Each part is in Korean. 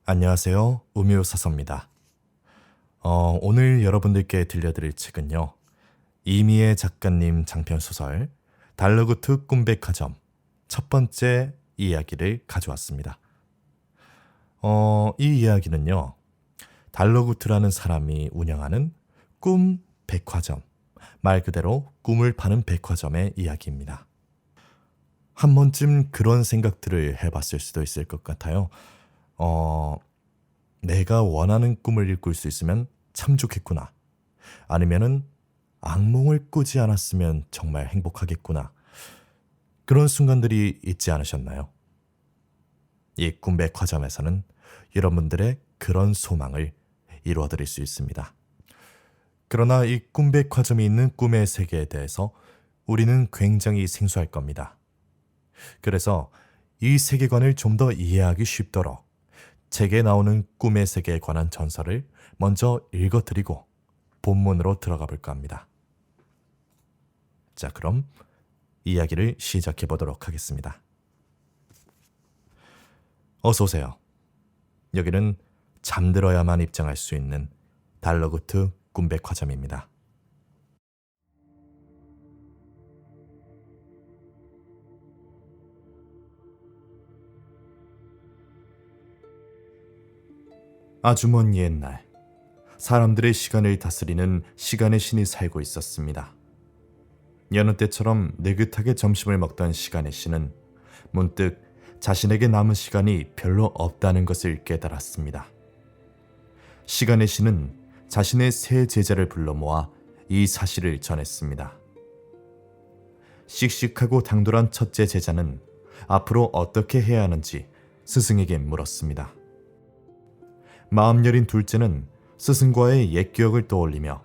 안녕하세요. 우묘사서입니다. 오늘 여러분들께 들려드릴 책은요. 이미애 작가님 장편소설 달러구트 꿈백화점 첫 번째 이야기를 가져왔습니다. 이 이야기는요. 달러구트라는 사람이 운영하는 꿈 백화점, 말 그대로 꿈을 파는 백화점의 이야기입니다. 한 번쯤 그런 생각들을 해봤을 수도 있을 것 같아요. 내가 원하는 꿈을 꿀 수 있으면 참 좋겠구나. 아니면은 악몽을 꾸지 않았으면 정말 행복하겠구나. 그런 순간들이 있지 않으셨나요? 이 꿈백화점에서는 여러분들의 그런 소망을 이루어드릴 수 있습니다. 그러나 이 꿈백화점이 있는 꿈의 세계에 대해서 우리는 굉장히 생소할 겁니다. 그래서 이 세계관을 좀 더 이해하기 쉽도록 책에 나오는 꿈의 세계에 관한 전설을 먼저 읽어드리고 본문으로 들어가 볼까 합니다. 자, 그럼 이야기를 시작해 보도록 하겠습니다. 어서 오세요. 여기는 잠들어야만 입장할 수 있는 달러구트 꿈백화점입니다. 아주 먼 옛날, 사람들의 시간을 다스리는 시간의 신이 살고 있었습니다. 여느 때처럼 느긋하게 점심을 먹던 시간의 신은 문득 자신에게 남은 시간이 별로 없다는 것을 깨달았습니다. 시간의 신은 자신의 세 제자를 불러 모아 이 사실을 전했습니다. 씩씩하고 당돌한 첫째 제자는 앞으로 어떻게 해야 하는지 스승에게 물었습니다. 마음 여린 둘째는 스승과의 옛 기억을 떠올리며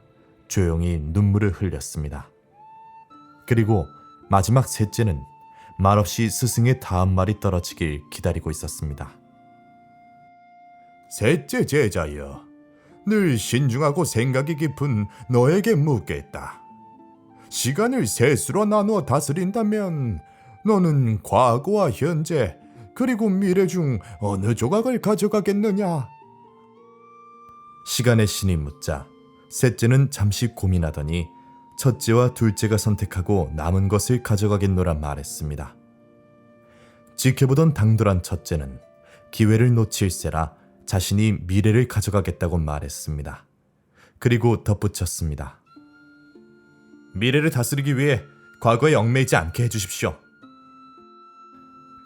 조용히 눈물을 흘렸습니다. 그리고 마지막 셋째는 말없이 스승의 다음 말이 떨어지길 기다리고 있었습니다. 셋째 제자여, 늘 신중하고 생각이 깊은 너에게 묻겠다. 시간을 셋수로 나누어 다스린다면 너는 과거와 현재 그리고 미래 중 어느 조각을 가져가겠느냐? 시간의 신이 묻자 셋째는 잠시 고민하더니 첫째와 둘째가 선택하고 남은 것을 가져가겠노라 말했습니다. 지켜보던 당돌한 첫째는 기회를 놓칠세라 자신이 미래를 가져가겠다고 말했습니다. 그리고 덧붙였습니다. 미래를 다스리기 위해 과거에 얽매이지 않게 해주십시오.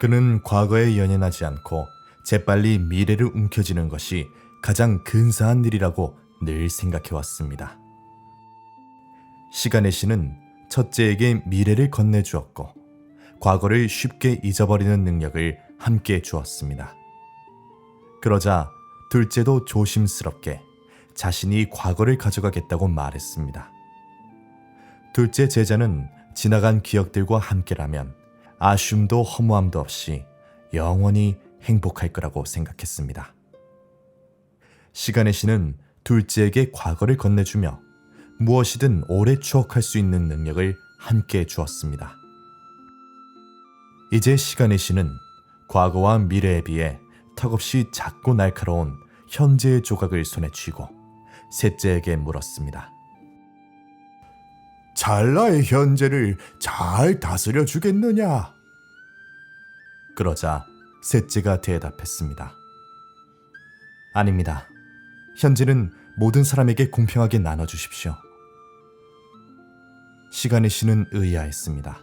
그는 과거에 연연하지 않고 재빨리 미래를 움켜쥐는 것이 가장 근사한 일이라고 늘 생각해왔습니다. 시간의 신은 첫째에게 미래를 건네주었고 과거를 쉽게 잊어버리는 능력을 함께 주었습니다. 그러자 둘째도 조심스럽게 자신이 과거를 가져가겠다고 말했습니다. 둘째 제자는 지나간 기억들과 함께라면 아쉬움도 허무함도 없이 영원히 행복할 거라고 생각했습니다. 시간의 신은 둘째에게 과거를 건네주며 무엇이든 오래 추억할 수 있는 능력을 함께 주었습니다. 이제 시간의 신은 과거와 미래에 비해 턱없이 작고 날카로운 현재의 조각을 손에 쥐고 셋째에게 물었습니다. 찰나의 현재를 잘 다스려 주겠느냐? 그러자 셋째가 대답했습니다. 아닙니다. 현재는 모든 사람에게 공평하게 나눠주십시오. 시간의 신은 의아했습니다.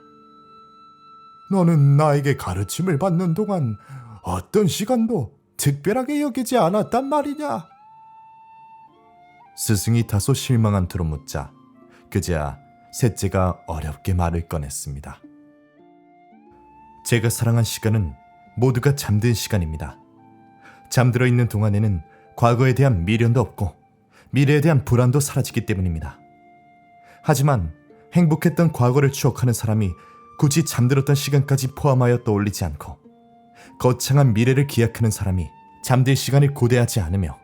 너는 나에게 가르침을 받는 동안 어떤 시간도 특별하게 여기지 않았단 말이냐? 스승이 다소 실망한 투로 묻자 그제야 셋째가 어렵게 말을 꺼냈습니다. 제가 사랑한 시간은 모두가 잠든 시간입니다. 잠들어 있는 동안에는 과거에 대한 미련도 없고 미래에 대한 불안도 사라지기 때문입니다. 하지만 행복했던 과거를 추억하는 사람이 굳이 잠들었던 시간까지 포함하여 떠올리지 않고 거창한 미래를 기약하는 사람이 잠들 시간을 고대하지 않으며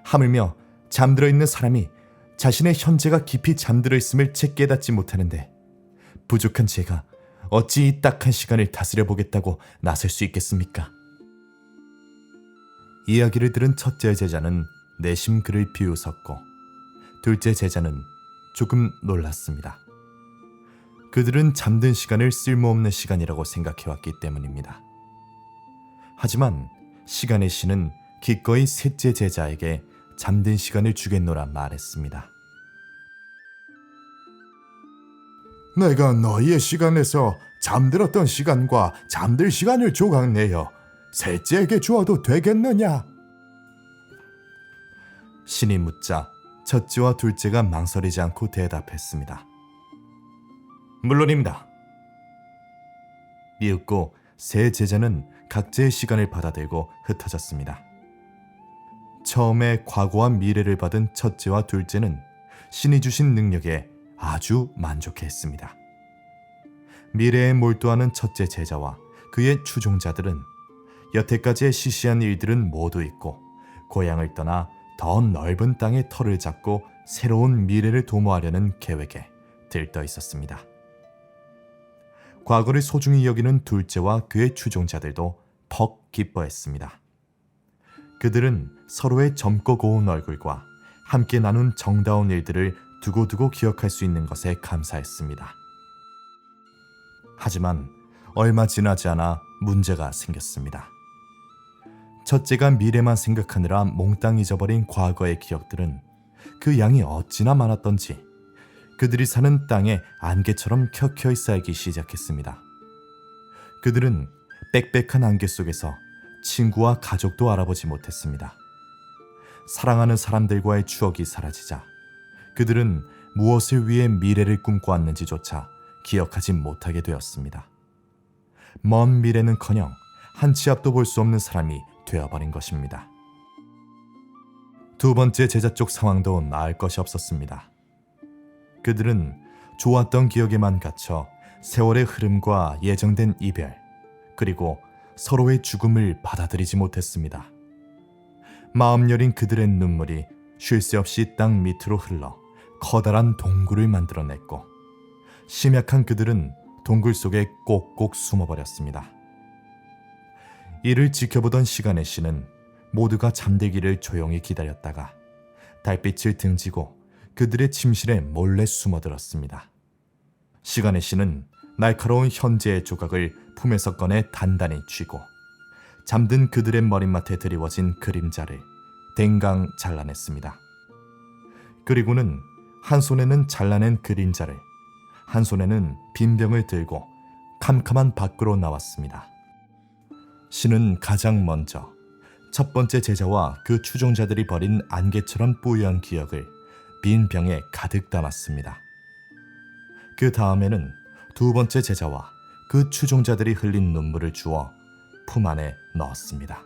하물며 잠들어 있는 사람이 자신의 현재가 깊이 잠들어 있음을 채 깨닫지 못하는데 부족한 제가 어찌 이 딱한 시간을 다스려 보겠다고 나설 수 있겠습니까? 이야기를 들은 첫째 제자는 내심 그를 비웃었고 둘째 제자는 조금 놀랐습니다. 그들은 잠든 시간을 쓸모없는 시간이라고 생각해왔기 때문입니다. 하지만 시간의 신은 기꺼이 셋째 제자에게 잠든 시간을 주겠노라 말했습니다. 내가 너희의 시간에서 잠들었던 시간과 잠들 시간을 조각내어 셋째에게 주어도 되겠느냐? 신이 묻자 첫째와 둘째가 망설이지 않고 대답했습니다. 물론입니다. 이윽고 세 제자는 각자의 시간을 받아들고 흩어졌습니다. 처음에 과거와 미래를 받은 첫째와 둘째는 신이 주신 능력에 아주 만족했습니다. 미래에 몰두하는 첫째 제자와 그의 추종자들은 여태까지의 시시한 일들은 모두 잊고 고향을 떠나 더 넓은 땅에 터를 잡고 새로운 미래를 도모하려는 계획에 들떠 있었습니다. 과거를 소중히 여기는 둘째와 그의 추종자들도 퍽 기뻐했습니다. 그들은 서로의 젊고 고운 얼굴과 함께 나눈 정다운 일들을 두고두고 기억할 수 있는 것에 감사했습니다. 하지만 얼마 지나지 않아 문제가 생겼습니다. 첫째가 미래만 생각하느라 몽땅 잊어버린 과거의 기억들은 그 양이 어찌나 많았던지 그들이 사는 땅에 안개처럼 켜켜이 쌓이기 시작했습니다. 그들은 빽빽한 안개 속에서 친구와 가족도 알아보지 못했습니다. 사랑하는 사람들과의 추억이 사라지자 그들은 무엇을 위해 미래를 꿈꿔왔는지조차 기억하지 못하게 되었습니다. 먼 미래는커녕 한 치 앞도 볼 수 없는 사람이 되어버린 것입니다. 두 번째 제자 쪽 상황도 나을 것이 없었습니다. 그들은 좋았던 기억에만 갇혀 세월의 흐름과 예정된 이별, 그리고 서로의 죽음을 받아들이지 못했습니다. 마음 여린 그들의 눈물이 쉴 새 없이 땅 밑으로 흘러 커다란 동굴을 만들어냈고 심약한 그들은 동굴 속에 꼭꼭 숨어버렸습니다. 이를 지켜보던 시간의 신은 모두가 잠들기를 조용히 기다렸다가 달빛을 등지고 그들의 침실에 몰래 숨어들었습니다. 시간의 신은 날카로운 현재의 조각을 품에서 꺼내 단단히 쥐고 잠든 그들의 머리맡에 드리워진 그림자를 댕강 잘라냈습니다. 그리고는 한 손에는 잘라낸 그림자를, 한 손에는 빈병을 들고 캄캄한 밖으로 나왔습니다. 신은 가장 먼저 첫 번째 제자와 그 추종자들이 버린 안개처럼 뿌연 기억을 빈 병에 가득 담았습니다. 그 다음에는 두 번째 제자와 그 추종자들이 흘린 눈물을 주워 품 안에 넣었습니다.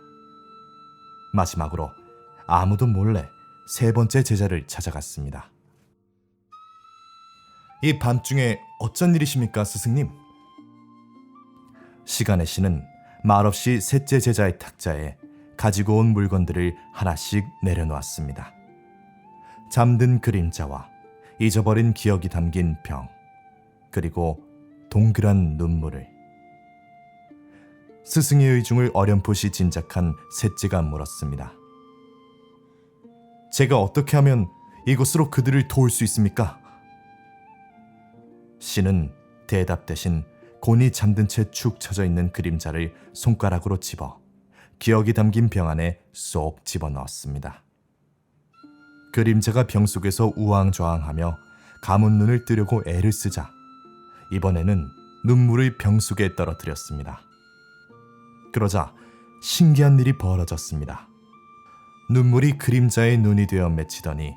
마지막으로 아무도 몰래 세 번째 제자를 찾아갔습니다. 이 밤중에 어쩐 일이십니까, 스승님? 시간의 신은 말없이 셋째 제자의 탁자에 가지고 온 물건들을 하나씩 내려놓았습니다. 잠든 그림자와 잊어버린 기억이 담긴 병, 그리고 동그란 눈물을. 스승의 의중을 어렴풋이 짐작한 셋째가 물었습니다. 제가 어떻게 하면 이곳으로 그들을 도울 수 있습니까? 신은 대답 대신 곤히 잠든 채 축 처져 있는 그림자를 손가락으로 집어 기억이 담긴 병 안에 쏙 집어넣었습니다. 그림자가 병 속에서 우왕좌왕하며 감은 눈을 뜨려고 애를 쓰자 이번에는 눈물을 병 속에 떨어뜨렸습니다. 그러자 신기한 일이 벌어졌습니다. 눈물이 그림자의 눈이 되어 맺히더니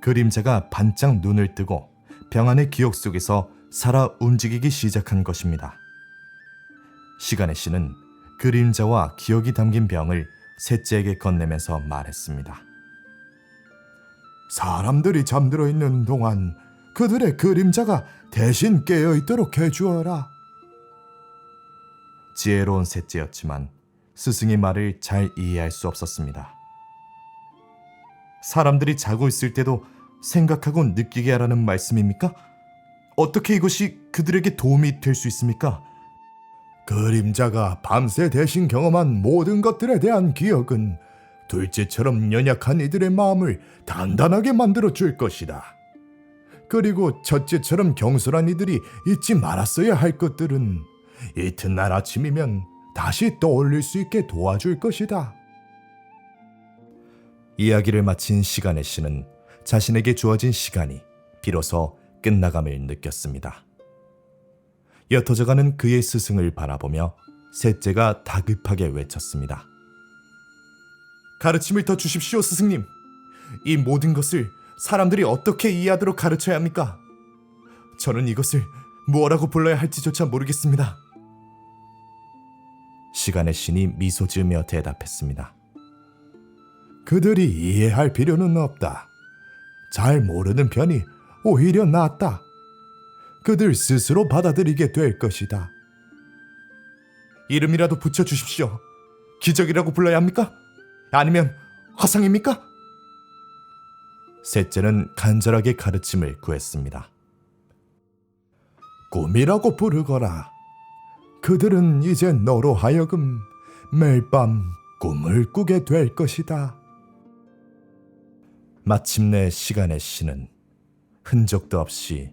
그림자가 반짝 눈을 뜨고 병 안의 기억 속에서 살아 움직이기 시작한 것입니다. 시간의 신은 그림자와 기억이 담긴 병을 셋째에게 건네면서 말했습니다. 사람들이 잠들어 있는 동안 그들의 그림자가 대신 깨어 있도록 해주어라. 지혜로운 셋째였지만 스승의 말을 잘 이해할 수 없었습니다. 사람들이 자고 있을 때도 생각하고 느끼게 하라는 말씀입니까? 어떻게 이것이 그들에게 도움이 될 수 있습니까? 그림자가 밤새 대신 경험한 모든 것들에 대한 기억은 둘째처럼 연약한 이들의 마음을 단단하게 만들어 줄 것이다. 그리고 첫째처럼 경솔한 이들이 잊지 말았어야 할 것들은 이튿날 아침이면 다시 떠올릴 수 있게 도와줄 것이다. 이야기를 마친 시간의 씨는 자신에게 주어진 시간이 비로소 끝나감을 느꼈습니다. 옅어져가는 그의 스승을 바라보며 셋째가 다급하게 외쳤습니다. 가르침을 더 주십시오, 스승님. 이 모든 것을 사람들이 어떻게 이해하도록 가르쳐야 합니까? 저는 이것을 무엇라고 불러야 할지조차 모르겠습니다. 시간의 신이 미소 지으며 대답했습니다. 그들이 이해할 필요는 없다. 잘 모르는 편이 오히려 낫다. 그들 스스로 받아들이게 될 것이다. 이름이라도 붙여주십시오. 기적이라고 불러야 합니까? 아니면 화상입니까? 셋째는 간절하게 가르침을 구했습니다. 꿈이라고 부르거라. 그들은 이제 너로 하여금 매일 밤 꿈을 꾸게 될 것이다. 마침내 시간의 신은 흔적도 없이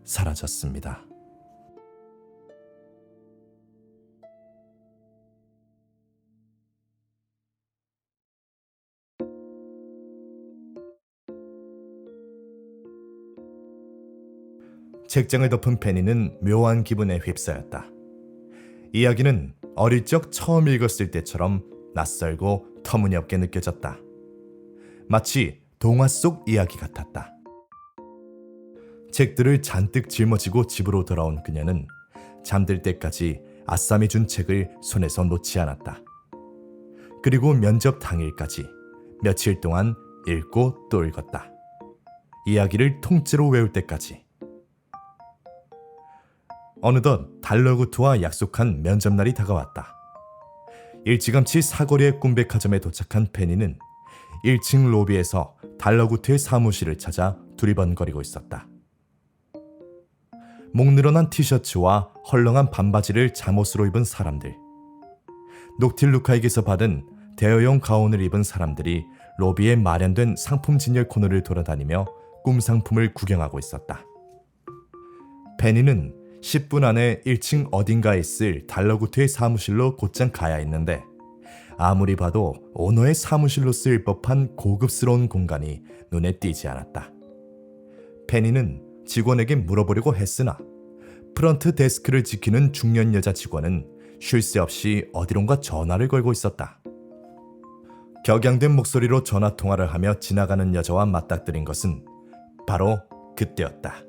사라졌습니다. 책장을 덮은 페니는 묘한 기분에 휩싸였다. 이야기는 어릴 적 처음 읽었을 때처럼 낯설고 터무니없게 느껴졌다. 마치 동화 속 이야기 같았다. 책들을 잔뜩 짊어지고 집으로 돌아온 그녀는 잠들 때까지 아쌈이 준 책을 손에서 놓지 않았다. 그리고 면접 당일까지 며칠 동안 읽고 또 읽었다. 이야기를 통째로 외울 때까지. 어느덧 달러구트와 약속한 면접날이 다가왔다. 일찌감치 사거리의 꿈백화점에 도착한 페니는 1층 로비에서 달러구트의 사무실을 찾아 두리번거리고 있었다. 목 늘어난 티셔츠와 헐렁한 반바지를 잠옷으로 입은 사람들, 녹틸루카에게서 받은 대여용 가운을 입은 사람들이 로비에 마련된 상품 진열 코너를 돌아다니며 꿈 상품을 구경하고 있었다. 페니는 10분 안에 1층 어딘가에 있을 달러구트의 사무실로 곧장 가야 했는데 아무리 봐도 오너의 사무실로 쓰일 법한 고급스러운 공간이 눈에 띄지 않았다. 페니는 직원에게 물어보려고 했으나 프런트 데스크를 지키는 중년 여자 직원은 쉴 새 없이 어디론가 전화를 걸고 있었다. 격양된 목소리로 전화 통화를 하며 지나가는 여자와 맞닥뜨린 것은 바로 그때였다.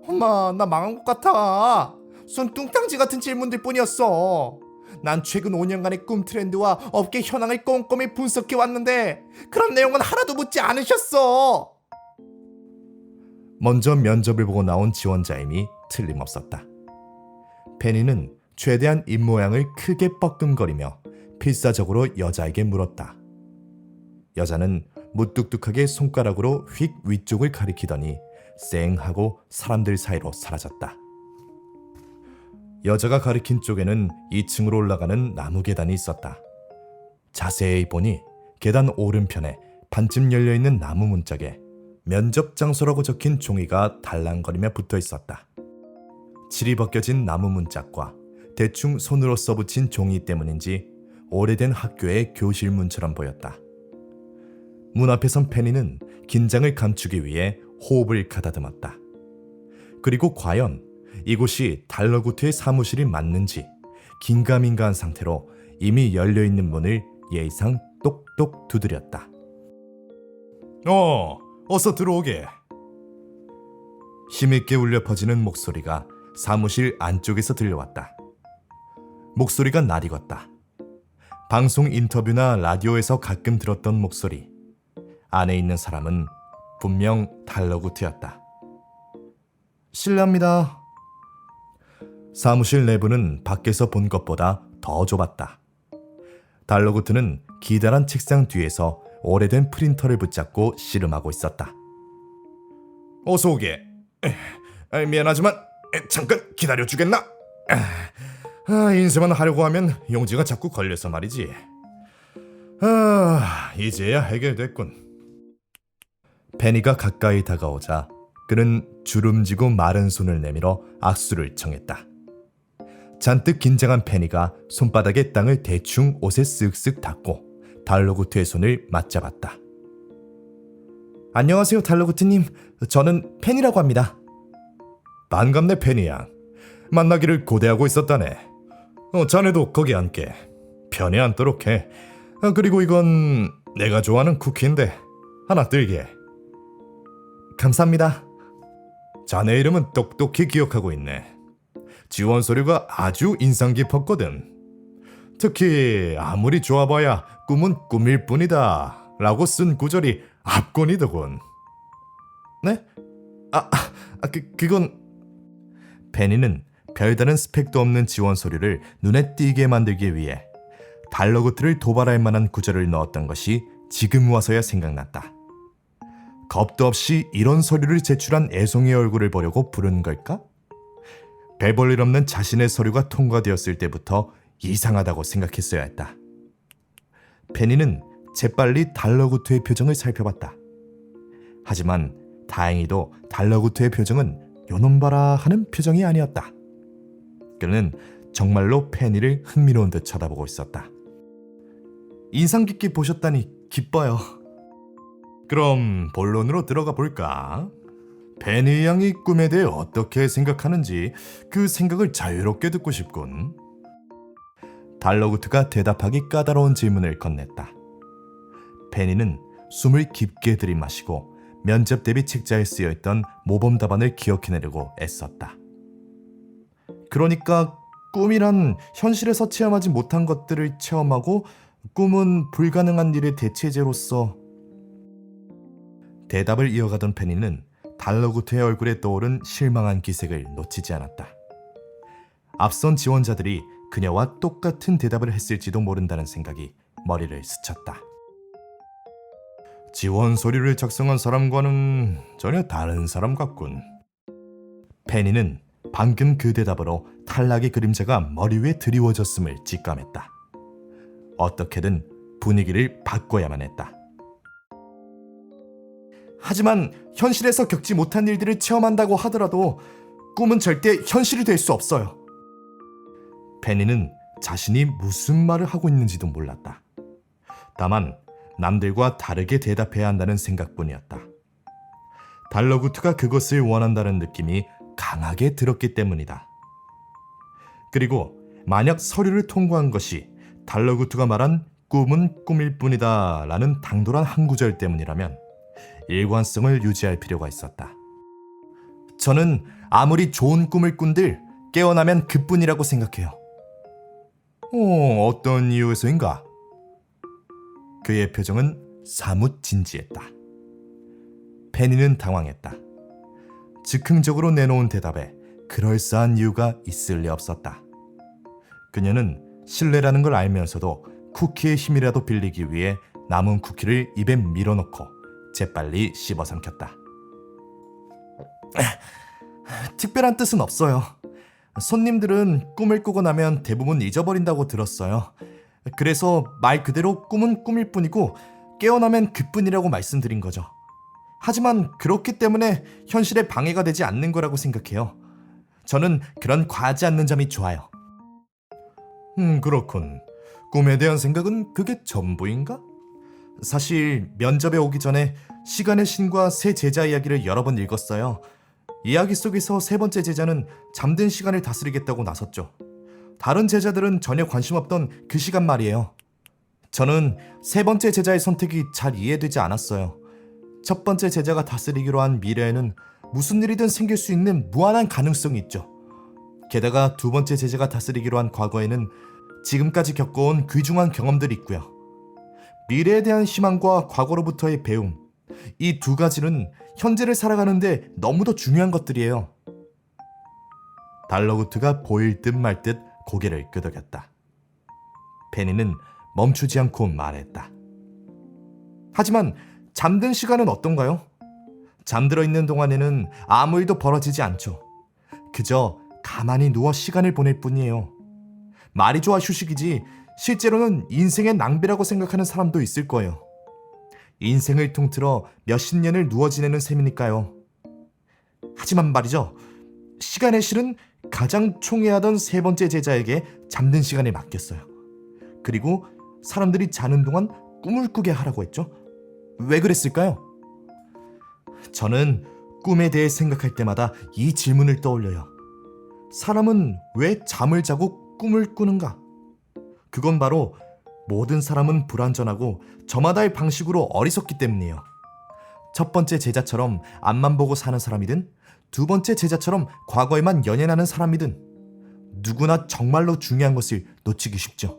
엄마, 나 망한 것 같아. 손뚱탕지 같은 질문들 뿐이었어. 난 최근 5년간의 꿈 트렌드와 업계 현황을 꼼꼼히 분석해 왔는데 그런 내용은 하나도 묻지 않으셨어. 먼저 면접을 보고 나온 지원자임이 틀림없었다. 페니는 최대한 입모양을 크게 뻐끔거리며 필사적으로 여자에게 물었다. 여자는 무뚝뚝하게 손가락으로 휙 위쪽을 가리키더니 쌩 하고 사람들 사이로 사라졌다. 여자가 가리킨 쪽에는 2층으로 올라가는 나무 계단이 있었다. 자세히 보니 계단 오른편에 반쯤 열려있는 나무 문짝에 면접 장소라고 적힌 종이가 달랑거리며 붙어 있었다. 칠이 벗겨진 나무 문짝과 대충 손으로 써붙인 종이 때문인지 오래된 학교의 교실 문처럼 보였다. 문 앞에 선 페니는 긴장을 감추기 위해 호흡을 가다듬었다. 그리고 과연 이곳이 달러구트의 사무실이 맞는지 긴가민가한 상태로 이미 열려있는 문을 예의상 똑똑 두드렸다. 어서 들어오게. 힘있게 울려 퍼지는 목소리가 사무실 안쪽에서 들려왔다. 목소리가 낯익었다. 방송 인터뷰나 라디오에서 가끔 들었던 목소리. 안에 있는 사람은 분명 달러구트였다. 실례합니다. 사무실 내부는 밖에서 본 것보다 더 좁았다. 달러구트는 기다란 책상 뒤에서 오래된 프린터를 붙잡고 씨름하고 있었다. 어서 오게. 미안하지만 잠깐 기다려주겠나? 인쇄만 하려고 하면 용지가 자꾸 걸려서 말이지. 이제야 해결됐군. 페니가 가까이 다가오자 그는 주름지고 마른 손을 내밀어 악수를 청했다. 잔뜩 긴장한 페니가 손바닥에 땅을 대충 옷에 쓱쓱 닦고 달러구트의 손을 맞잡았다. 안녕하세요, 달러구트님. 저는 페니라고 합니다. 반갑네, 페니 양. 만나기를 고대하고 있었다네. 자네도 거기 앉게. 편히 앉도록 해. 그리고 이건 내가 좋아하는 쿠키인데 하나 들게. 감사합니다. 자네 이름은 똑똑히 기억하고 있네. 지원 서류가 아주 인상 깊었거든. 특히 아무리 좋아봐야 꿈은 꿈일 뿐이다 라고 쓴 구절이 압권이더군. 네? 그건... 페니는 별다른 스펙도 없는 지원 서류를 눈에 띄게 만들기 위해 달러구트를 도발할 만한 구절을 넣었던 것이 지금 와서야 생각났다. 겁도 없이 이런 서류를 제출한 애송이의 얼굴을 보려고 부른 걸까? 별볼일 없는 자신의 서류가 통과되었을 때부터 이상하다고 생각했어야 했다. 페니는 재빨리 달러구트의 표정을 살펴봤다. 하지만 다행히도 달러구트의 표정은 요놈 봐라 하는 표정이 아니었다. 그는 정말로 페니를 흥미로운 듯 쳐다보고 있었다. 인상 깊게 보셨다니 기뻐요. 그럼 본론으로 들어가 볼까? 페니 양이 꿈에 대해 어떻게 생각하는지 그 생각을 자유롭게 듣고 싶군. 달러구트가 대답하기 까다로운 질문을 건넸다. 페니는 숨을 깊게 들이마시고 면접 대비 책자에 쓰여있던 모범 답안을 기억해내려고 애썼다. 그러니까 꿈이란 현실에서 체험하지 못한 것들을 체험하고 꿈은 불가능한 일의 대체제로서... 대답을 이어가던 페니는 달러구트의 얼굴에 떠오른 실망한 기색을 놓치지 않았다. 앞선 지원자들이 그녀와 똑같은 대답을 했을지도 모른다는 생각이 머리를 스쳤다. 지원 서류를 작성한 사람과는 전혀 다른 사람 같군. 페니는 방금 그 대답으로 탈락의 그림자가 머리 위에 드리워졌음을 직감했다. 어떻게든 분위기를 바꿔야만 했다. 하지만 현실에서 겪지 못한 일들을 체험한다고 하더라도 꿈은 절대 현실이 될 수 없어요. 페니는 자신이 무슨 말을 하고 있는지도 몰랐다. 다만 남들과 다르게 대답해야 한다는 생각뿐이었다. 달러구트가 그것을 원한다는 느낌이 강하게 들었기 때문이다. 그리고 만약 서류를 통과한 것이 달러구트가 말한 꿈은 꿈일 뿐이다 라는 당돌한 한 구절 때문이라면 일관성을 유지할 필요가 있었다. 저는 아무리 좋은 꿈을 꾼들 깨어나면 그뿐이라고 생각해요. 어떤 이유에서인가? 그의 표정은 사뭇 진지했다. 페니는 당황했다. 즉흥적으로 내놓은 대답에 그럴싸한 이유가 있을 리 없었다. 그녀는 실례라는 걸 알면서도 쿠키의 힘이라도 빌리기 위해 남은 쿠키를 입에 밀어넣고 재빨리 씹어 삼켰다. 특별한 뜻은 없어요. 손님들은 꿈을 꾸고 나면 대부분 잊어버린다고 들었어요. 그래서 말 그대로 꿈은 꿈일 뿐이고 깨어나면 그뿐이라고 말씀드린 거죠. 하지만 그렇기 때문에 현실에 방해가 되지 않는 거라고 생각해요. 저는 그런 과하지 않는 점이 좋아요. 그렇군. 꿈에 대한 생각은 그게 전부인가? 사실 면접에 오기 전에 시간의 신과 새 제자 이야기를 여러 번 읽었어요. 이야기 속에서 세 번째 제자는 잠든 시간을 다스리겠다고 나섰죠. 다른 제자들은 전혀 관심 없던 그 시간 말이에요. 저는 세 번째 제자의 선택이 잘 이해되지 않았어요. 첫 번째 제자가 다스리기로 한 미래에는 무슨 일이든 생길 수 있는 무한한 가능성이 있죠. 게다가 두 번째 제자가 다스리기로 한 과거에는 지금까지 겪어온 귀중한 경험들이 있고요. 미래에 대한 희망과 과거로부터의 배움, 이 두 가지는 현재를 살아가는데 너무도 중요한 것들이에요. 달러구트가 보일 듯 말 듯 고개를 끄덕였다. 페니는 멈추지 않고 말했다. 하지만 잠든 시간은 어떤가요? 잠들어 있는 동안에는 아무 일도 벌어지지 않죠. 그저 가만히 누워 시간을 보낼 뿐이에요. 말이 좋아 휴식이지 실제로는 인생의 낭비라고 생각하는 사람도 있을 거예요. 인생을 통틀어 몇십 년을 누워 지내는 셈이니까요. 하지만 말이죠. 시간의 실은 가장 총애하던 세 번째 제자에게 잠든 시간을 맡겼어요. 그리고 사람들이 자는 동안 꿈을 꾸게 하라고 했죠. 왜 그랬을까요? 저는 꿈에 대해 생각할 때마다 이 질문을 떠올려요. 사람은 왜 잠을 자고 꿈을 꾸는가? 그건 바로 모든 사람은 불완전하고 저마다의 방식으로 어리석기 때문이에요. 첫 번째 제자처럼 앞만 보고 사는 사람이든 두 번째 제자처럼 과거에만 연연하는 사람이든 누구나 정말로 중요한 것을 놓치기 쉽죠.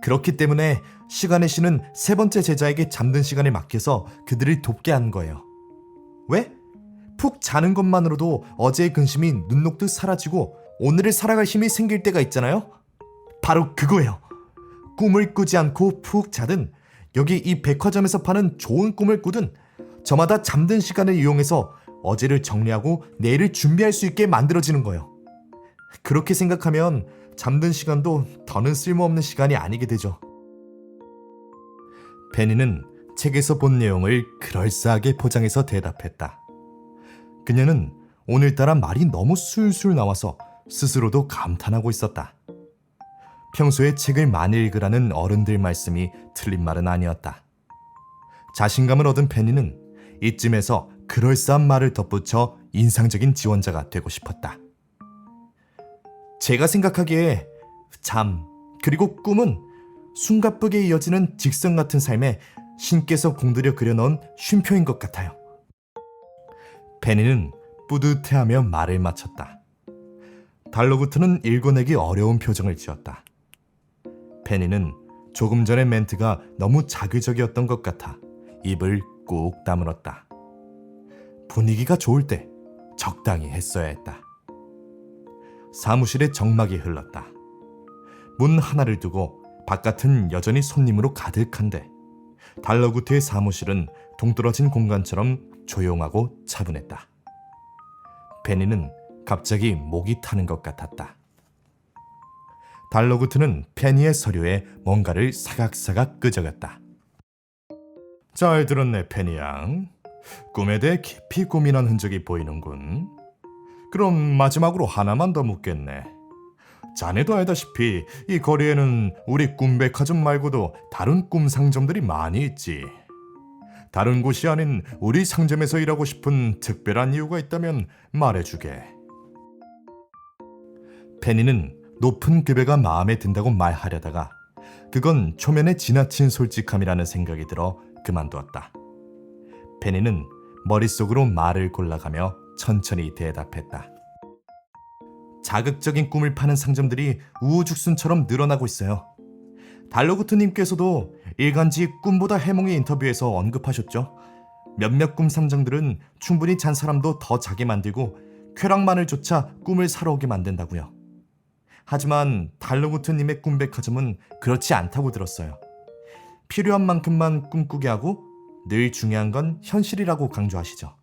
그렇기 때문에 시간의 신은 세 번째 제자에게 잠든 시간을 맡겨서 그들을 돕게 한 거예요. 왜? 푹 자는 것만으로도 어제의 근심이 눈 녹듯 사라지고 오늘을 살아갈 힘이 생길 때가 있잖아요. 바로 그거예요. 꿈을 꾸지 않고 푹 자든 여기 이 백화점에서 파는 좋은 꿈을 꾸든 저마다 잠든 시간을 이용해서 어제를 정리하고 내일을 준비할 수 있게 만들어지는 거예요. 그렇게 생각하면 잠든 시간도 더는 쓸모없는 시간이 아니게 되죠. 페니는 책에서 본 내용을 그럴싸하게 포장해서 대답했다. 그녀는 오늘따라 말이 너무 술술 나와서 스스로도 감탄하고 있었다. 평소에 책을 많이 읽으라는 어른들 말씀이 틀린 말은 아니었다. 자신감을 얻은 페니는 이쯤에서 그럴싸한 말을 덧붙여 인상적인 지원자가 되고 싶었다. 제가 생각하기에 잠 그리고 꿈은 숨가쁘게 이어지는 직선 같은 삶에 신께서 공들여 그려놓은 쉼표인 것 같아요. 페니는 뿌듯해하며 말을 마쳤다. 달로구트는 읽어내기 어려운 표정을 지었다. 페니는 조금 전의 멘트가 너무 자극적이었던 것 같아 입을 꾹 다물었다. 분위기가 좋을 때 적당히 했어야 했다. 사무실에 정막이 흘렀다. 문 하나를 두고 바깥은 여전히 손님으로 가득한데 달러구트의 사무실은 동떨어진 공간처럼 조용하고 차분했다. 페니는 갑자기 목이 타는 것 같았다. 달러구트는 페니의 서류에 뭔가를 사각사각 끄적였다. 잘 들었네, 페니 양. 꿈에 대해 깊이 고민한 흔적이 보이는군. 그럼 마지막으로 하나만 더 묻겠네. 자네도 알다시피 이 거리에는 우리 꿈백화점 말고도 다른 꿈 상점들이 많이 있지. 다른 곳이 아닌 우리 상점에서 일하고 싶은 특별한 이유가 있다면 말해주게. 페니는 높은 급여가 마음에 든다고 말하려다가 그건 초면에 지나친 솔직함이라는 생각이 들어 그만두었다. 페니는 머릿속으로 말을 골라가며 천천히 대답했다. 자극적인 꿈을 파는 상점들이 우후죽순처럼 늘어나고 있어요. 달러구트님께서도 일간지 꿈보다 해몽의 인터뷰에서 언급하셨죠. 몇몇 꿈 상점들은 충분히 잔 사람도 더 자게 만들고 쾌락만을 쫓아 꿈을 사러 오게 만든다고요. 하지만 달러구트님의 꿈백화점은 그렇지 않다고 들었어요. 필요한 만큼만 꿈꾸게 하고 늘 중요한 건 현실이라고 강조하시죠.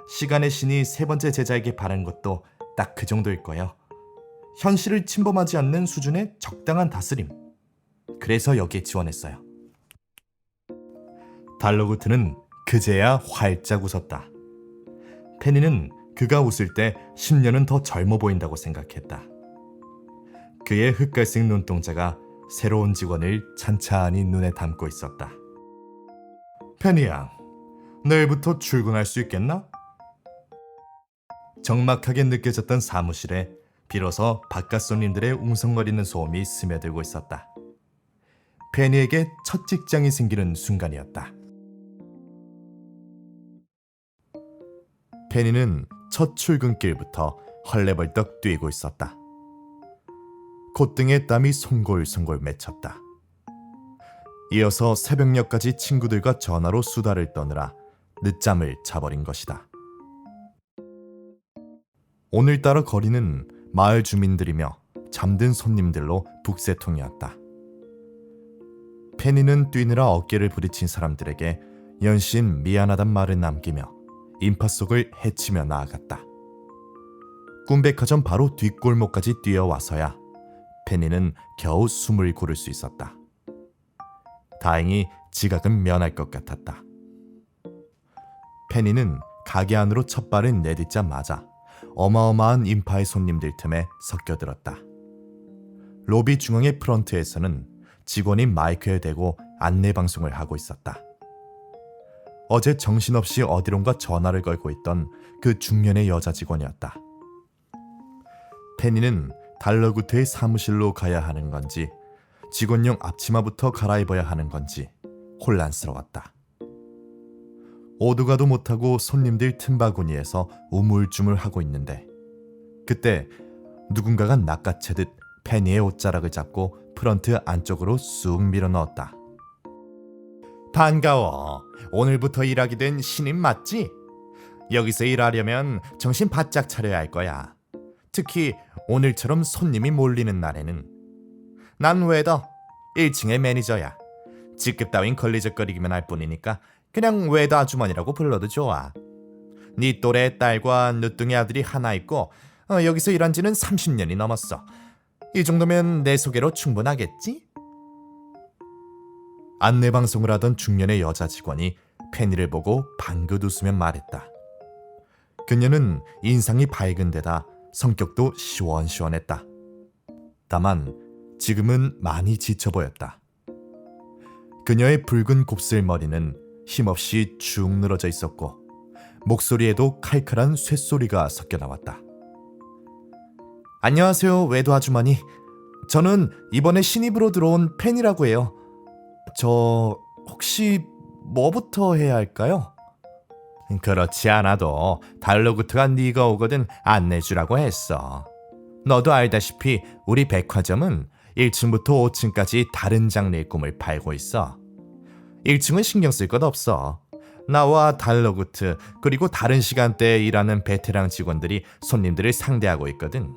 시간의 신이 세 번째 제자에게 바란 것도 딱 그 정도일 거예요. 현실을 침범하지 않는 수준의 적당한 다스림. 그래서 여기에 지원했어요. 달러구트는 그제야 활짝 웃었다. 페니는 그가 웃을 때 10년은 더 젊어 보인다고 생각했다. 그의 흑갈색 눈동자가 새로운 직원을 찬찬히 눈에 담고 있었다. 페니 양, 내일부터 출근할 수 있겠나? 적막하게 느껴졌던 사무실에 비로소 바깥 손님들의 웅성거리는 소음이 스며들고 있었다. 페니에게 첫 직장이 생기는 순간이었다. 페니는 첫 출근길부터 헐레벌떡 뛰고 있었다. 콧등에 땀이 송골송골 맺혔다. 이어서 새벽녘까지 친구들과 전화로 수다를 떠느라 늦잠을 자버린 것이다. 오늘따라 거리는 마을 주민들이며 잠든 손님들로 북새통이었다. 페니는 뛰느라 어깨를 부딪힌 사람들에게 연신 미안하단 말을 남기며 인파 속을 헤치며 나아갔다. 꿈백화점 바로 뒷골목까지 뛰어와서야 페니는 겨우 숨을 고를 수 있었다. 다행히 지각은 면할 것 같았다. 페니는 가게 안으로 첫 발을 내딛자마자 어마어마한 인파의 손님들 틈에 섞여들었다. 로비 중앙의 프런트에서는 직원이 마이크에 대고 안내방송을 하고 있었다. 어제 정신없이 어디론가 전화를 걸고 있던 그 중년의 여자 직원이었다. 페니는 달러구트의 사무실로 가야 하는 건지 직원용 앞치마부터 갈아입어야 하는 건지 혼란스러웠다. 오도 가도 못하고 손님들 틈바구니에서 우물쭈물하고 있는데 그때 누군가가 낚아채듯 페니의 옷자락을 잡고 프런트 안쪽으로 쑥 밀어넣었다. 반가워. 오늘부터 일하게 된 신입 맞지? 여기서 일하려면 정신 바짝 차려야 할 거야. 특히 오늘처럼 손님이 몰리는 날에는. 난 웨더, 1층의 매니저야. 직급 따윈 걸리적거리기만 할 뿐이니까 그냥 웨더 아주머니라고 불러도 좋아. 네 또래 딸과 늦둥이 아들이 하나 있고 여기서 일한 지는 30년이 넘었어. 이 정도면 내 소개로 충분하겠지? 안내방송을 하던 중년의 여자 직원이 페니를 보고 방긋 웃으며 말했다. 그녀는 인상이 밝은 데다 성격도 시원시원했다. 다만 지금은 많이 지쳐 보였다. 그녀의 붉은 곱슬머리는 힘없이 축 늘어져 있었고 목소리에도 칼칼한 쇳소리가 섞여 나왔다. 안녕하세요, 외도 아주머니. 저는 이번에 신입으로 들어온 펜이라고 해요. 저 혹시 뭐부터 해야 할까요? 그렇지 않아도 달러구트가 네가 오거든 안내주라고 했어. 너도 알다시피 우리 백화점은 1층부터 5층까지 다른 장르의 꿈을 팔고 있어. 1층은 신경 쓸 것 없어. 나와 달러구트 그리고 다른 시간대에 일하는 베테랑 직원들이 손님들을 상대하고 있거든.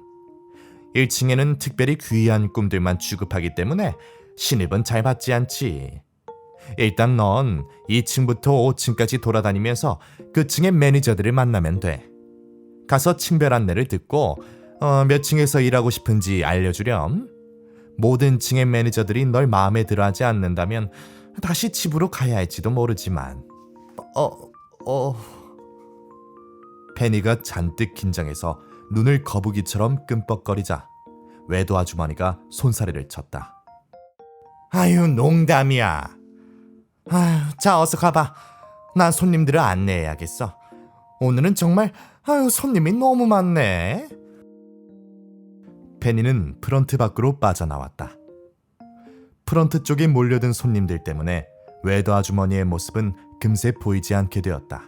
1층에는 특별히 귀한 꿈들만 취급하기 때문에 신입은 잘 받지 않지. 일단 넌 2층부터 5층까지 돌아다니면서 그 층의 매니저들을 만나면 돼. 가서 층별 안내를 듣고 몇 층에서 일하고 싶은지 알려주렴. 모든 층의 매니저들이 널 마음에 들어하지 않는다면 다시 집으로 가야 할지도 모르지만. 페니가 잔뜩 긴장해서 눈을 거북이처럼 끔뻑거리자 외도 아주머니가 손사래를 쳤다. 아유, 농담이야. 아유, 자 어서 가봐. 난 손님들을 안내해야겠어. 오늘은 정말 손님이 너무 많네. 페니는 프런트 밖으로 빠져나왔다. 프런트 쪽에 몰려든 손님들 때문에 외도 아주머니의 모습은 금세 보이지 않게 되었다.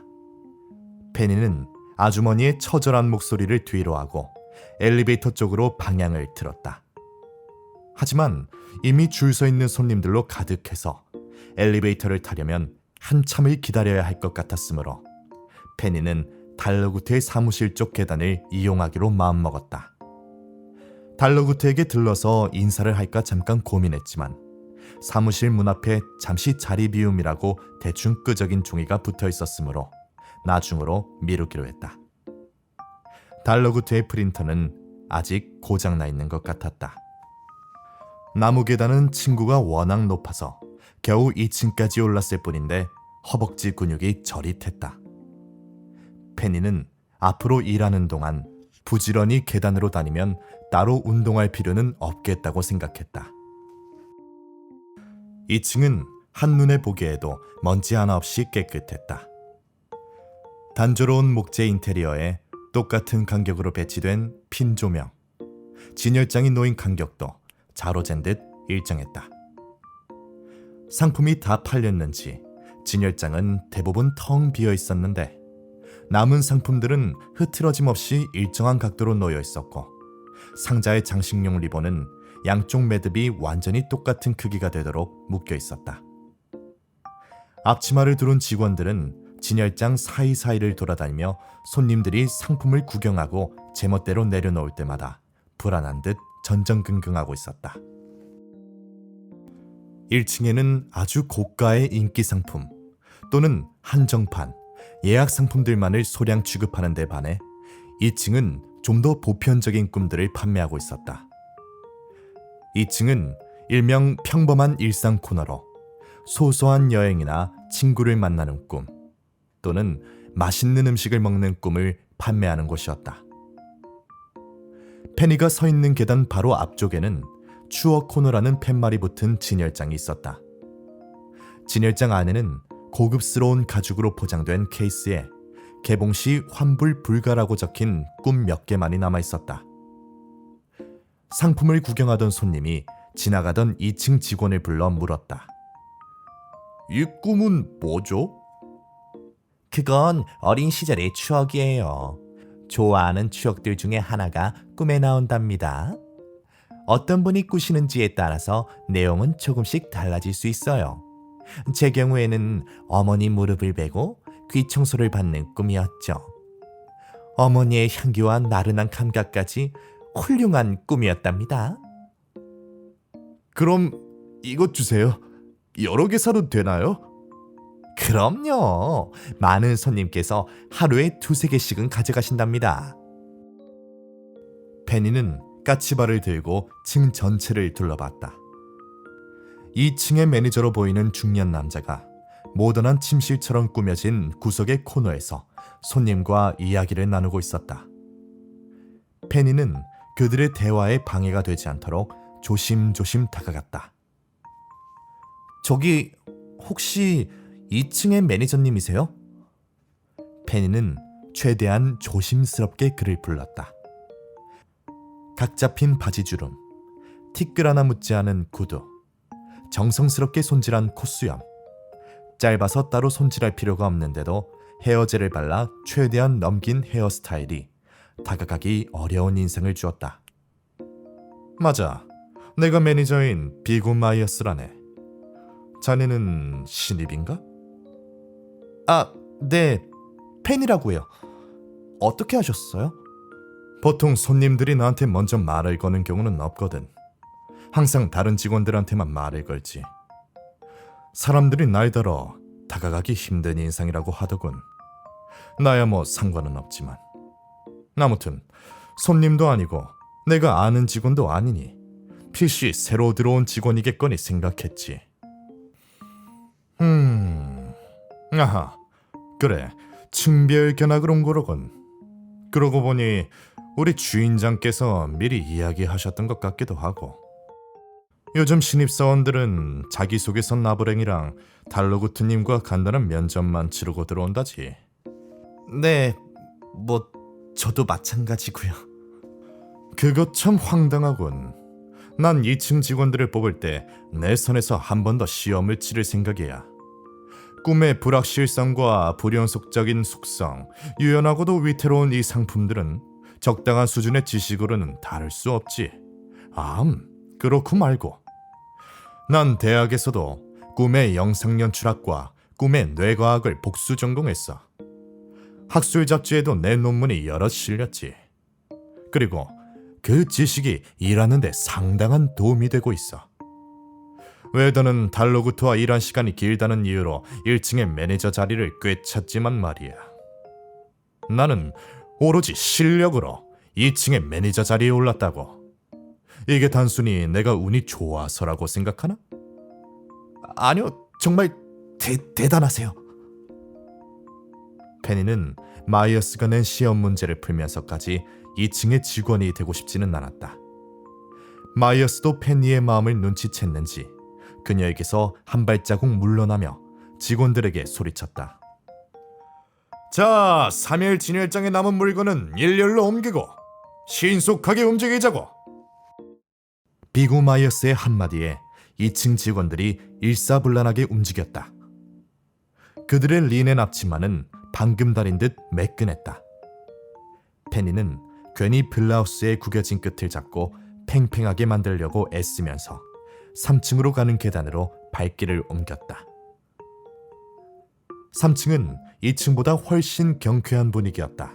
페니는 아주머니의 처절한 목소리를 뒤로하고 엘리베이터 쪽으로 방향을 틀었다. 하지만 이미 줄 서 있는 손님들로 가득해서 엘리베이터를 타려면 한참을 기다려야 할 것 같았으므로 페니는 달러구트의 사무실 쪽 계단을 이용하기로 마음먹었다. 달러구트에게 들러서 인사를 할까 잠깐 고민했지만 사무실 문 앞에 잠시 자리 비움이라고 대충 끄적인 종이가 붙어 있었으므로 나중으로 미루기로 했다. 달러구트의 프린터는 아직 고장나 있는 것 같았다. 나무 계단은 층고가 워낙 높아서 겨우 2층까지 올랐을 뿐인데 허벅지 근육이 저릿했다. 페니는 앞으로 일하는 동안 부지런히 계단으로 다니면 따로 운동할 필요는 없겠다고 생각했다. 2층은 한눈에 보기에도 먼지 하나 없이 깨끗했다. 단조로운 목재 인테리어에 똑같은 간격으로 배치된 핀 조명, 진열장이 놓인 간격도 자로 잰 듯 일정했다. 상품이 다 팔렸는지 진열장은 대부분 텅 비어 있었는데 남은 상품들은 흐트러짐 없이 일정한 각도로 놓여 있었고 상자의 장식용 리본은 양쪽 매듭이 완전히 똑같은 크기가 되도록 묶여 있었다. 앞치마를 두른 직원들은 진열장 사이사이를 돌아다니며 손님들이 상품을 구경하고 제멋대로 내려놓을 때마다 불안한 듯 전전긍긍하고 있었다. 1층에는 아주 고가의 인기 상품 또는 한정판, 예약 상품들만을 소량 취급하는 데 반해 2층은 좀 더 보편적인 꿈들을 판매하고 있었다. 2층은 일명 평범한 일상 코너로 소소한 여행이나 친구를 만나는 꿈 또는 맛있는 음식을 먹는 꿈을 판매하는 곳이었다. 페니가 서 있는 계단 바로 앞쪽에는 추억 코너라는 팻말이 붙은 진열장이 있었다. 진열장 안에는 고급스러운 가죽으로 포장된 케이스에 개봉 시 환불 불가라고 적힌 꿈 몇 개만이 남아 있었다. 상품을 구경하던 손님이 지나가던 2층 직원을 불러 물었다. 이 꿈은 뭐죠? 그건 어린 시절의 추억이에요. 좋아하는 추억들 중에 하나가 꿈에 나온답니다. 어떤 분이 꾸시는지에 따라서 내용은 조금씩 달라질 수 있어요. 제 경우에는 어머니 무릎을 베고 귀 청소를 받는 꿈이었죠. 어머니의 향기와 나른한 감각까지 훌륭한 꿈이었답니다. 그럼 이것 주세요. 여러 개 사도 되나요? 그럼요. 많은 손님께서 하루에 2-3개씩은 가져가신답니다. 페니는 까치발을 들고 층 전체를 둘러봤다. 2층의 매니저로 보이는 중년 남자가 모던한 침실처럼 꾸며진 구석의 코너에서 손님과 이야기를 나누고 있었다. 페니는 그들의 대화에 방해가 되지 않도록 조심조심 다가갔다. 저기 혹시 2층의 매니저님이세요? 페니는 최대한 조심스럽게 그를 불렀다. 각 잡힌 바지주름, 티끌 하나 묻지 않은 구두, 정성스럽게 손질한 콧수염, 짧아서 따로 손질할 필요가 없는데도 헤어젤을 발라 최대한 넘긴 헤어스타일이 다가가기 어려운 인상을 주었다. 맞아, 내가 매니저인 비구 마이어스라네. 자네는 신입인가? 아, 네, 팬이라고요. 어떻게 하셨어요? 보통 손님들이 나한테 먼저 말을 거는 경우는 없거든. 항상 다른 직원들한테만 말을 걸지. 사람들이 날더러 다가가기 힘든 인상이라고 하더군. 나야 뭐 상관은 없지만. 아무튼 손님도 아니고 내가 아는 직원도 아니니 필시 새로 들어온 직원이겠거니 생각했지. 아하, 그래, 층별 견학을 온 거로군. 그러고 보니 우리 주인장께서 미리 이야기하셨던 것 같기도 하고. 요즘 신입사원들은 자기소개서 나부랭이랑 달러구트님과 간단한 면접만 치르고 들어온다지. 네, 뭐 저도 마찬가지고요. 그것 참 황당하군. 난 2층 직원들을 뽑을 때 내 선에서 한 번 더 시험을 치를 생각이야. 꿈의 불확실성과 불연속적인 속성, 유연하고도 위태로운 이 상품들은 적당한 수준의 지식으로는 다룰 수 없지. 그렇고 말고. 난 대학에서도 꿈의 영상연출학과 꿈의 뇌과학을 복수 전공했어. 학술 잡지에도 내 논문이 여럿 실렸지. 그리고 그 지식이 일하는 데 상당한 도움이 되고 있어. 웨더는 달로구트와 일한 시간이 길다는 이유로 1층의 매니저 자리를 꿰찼지만 말이야. 나는 오로지 실력으로 2층의 매니저 자리에 올랐다고. 이게 단순히 내가 운이 좋아서라고 생각하나? 아니요, 정말 대단하세요. 페니는 마이어스가 낸 시험 문제를 풀면서까지 2층의 직원이 되고 싶지는 않았다. 마이어스도 페니의 마음을 눈치챘는지 그녀에게서 한 발자국 물러나며 직원들에게 소리쳤다. 자, 3일 진열장에 남은 물건은 일렬로 옮기고 신속하게 움직이자고. 비구 마이어스의 한마디에 2층 직원들이 일사불란하게 움직였다. 그들의 리넨 앞치마는 방금 달인 듯 매끈했다. 페니는 괜히 블라우스의 구겨진 끝을 잡고 팽팽하게 만들려고 애쓰면서 3층으로 가는 계단으로 발길을 옮겼다. 3층은 2층보다 훨씬 경쾌한 분위기였다.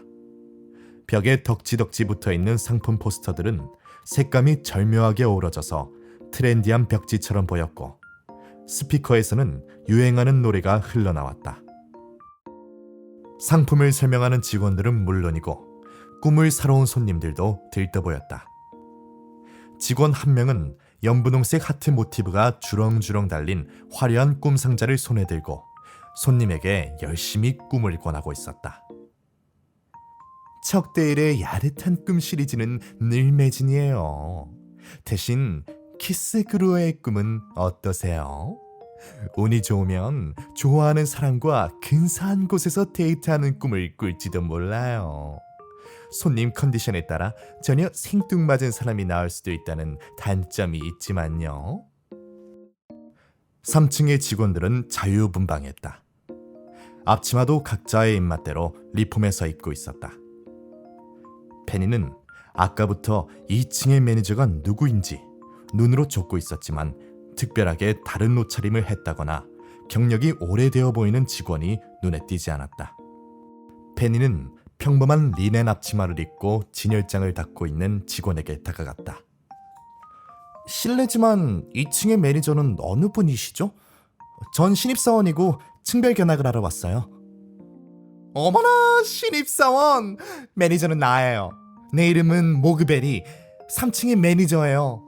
벽에 덕지덕지 붙어있는 상품 포스터들은 색감이 절묘하게 어우러져서 트렌디한 벽지처럼 보였고 스피커에서는 유행하는 노래가 흘러나왔다. 상품을 설명하는 직원들은 물론이고 꿈을 사러 온 손님들도 들떠 보였다. 직원 한 명은 연분홍색 하트 모티브가 주렁주렁 달린 화려한 꿈 상자를 손에 들고 손님에게 열심히 꿈을 권하고 있었다. 척대일의 야릇한 꿈 시리즈는 늘 매진이에요. 대신 키스 그루의 꿈은 어떠세요? 운이 좋으면 좋아하는 사람과 근사한 곳에서 데이트하는 꿈을 꿀지도 몰라요. 손님 컨디션에 따라 전혀 생뚱맞은 사람이 나올 수도 있다는 단점이 있지만요. 3층의 직원들은 자유분방했다. 앞치마도 각자의 입맛대로 리폼해서 입고 있었다. 페니는 아까부터 2층의 매니저가 누구인지 눈으로 쫓고 있었지만 특별하게 다른 옷차림을 했다거나 경력이 오래되어 보이는 직원이 눈에 띄지 않았다. 페니는 평범한 리넨 앞치마를 입고 진열장을 닦고 있는 직원에게 다가갔다. 실례지만 2층의 매니저는 어느 분이시죠? 전 신입사원이고 층별 견학을 하러 왔어요. 어머나, 신입사원! 매니저는 나예요. 내 이름은 모그베리, 3층의 매니저예요.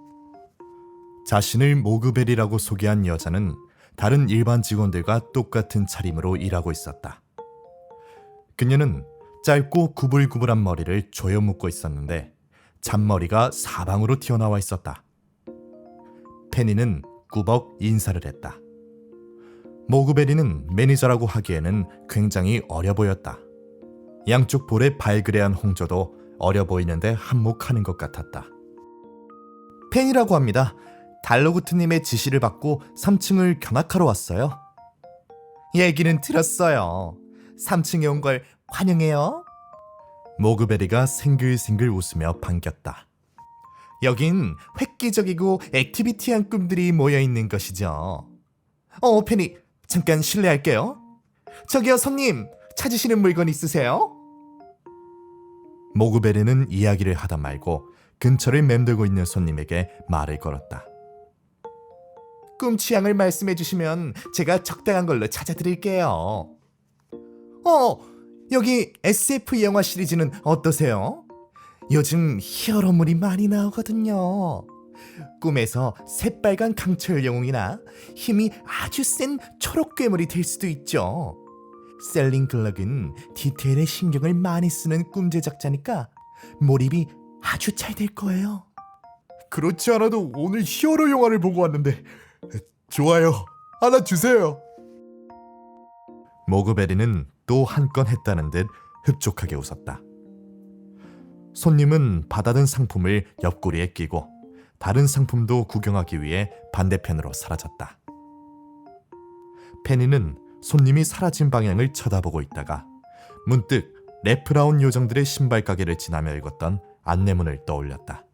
자신을 모그베리라고 소개한 여자는 다른 일반 직원들과 똑같은 차림으로 일하고 있었다. 그녀는 짧고 구불구불한 머리를 조여 묶고 있었는데 잔머리가 사방으로 튀어나와 있었다. 페니는 꾸벅 인사를 했다. 모그베리는 매니저라고 하기에는 굉장히 어려 보였다. 양쪽 볼에 발그레한 홍조도 어려 보이는데 한몫하는 것 같았다. 페니라고 합니다. 달로구트님의 지시를 받고 3층을 견학하러 왔어요. 얘기는 들었어요. 3층에 온 걸 환영해요. 모그베리가 생글생글 웃으며 반겼다. 여긴 획기적이고 액티비티한 꿈들이 모여있는 것이죠. 페니, 잠깐 실례할게요. 저기요, 손님, 찾으시는 물건 있으세요? 모그베리는 이야기를 하다 말고 근처를 맴돌고 있는 손님에게 말을 걸었다. 꿈 취향을 말씀해 주시면 제가 적당한 걸로 찾아드릴게요. 여기 SF 영화 시리즈는 어떠세요? 요즘 히어로물이 많이 나오거든요. 꿈에서 새빨간 강철 영웅이나 힘이 아주 센 초록 괴물이 될 수도 있죠. 셀링 글럭은 디테일에 신경을 많이 쓰는 꿈 제작자니까 몰입이 아주 잘 될 거예요. 그렇지 않아도 오늘 히어로 영화를 보고 왔는데 좋아요, 하나 주세요. 모그베리는 또 한 건 했다는 듯 흡족하게 웃었다. 손님은 받아든 상품을 옆구리에 끼고 다른 상품도 구경하기 위해 반대편으로 사라졌다. 페니는 손님이 사라진 방향을 쳐다보고 있다가 문득 래프라운 요정들의 신발 가게를 지나며 읽었던 안내문을 떠올렸다.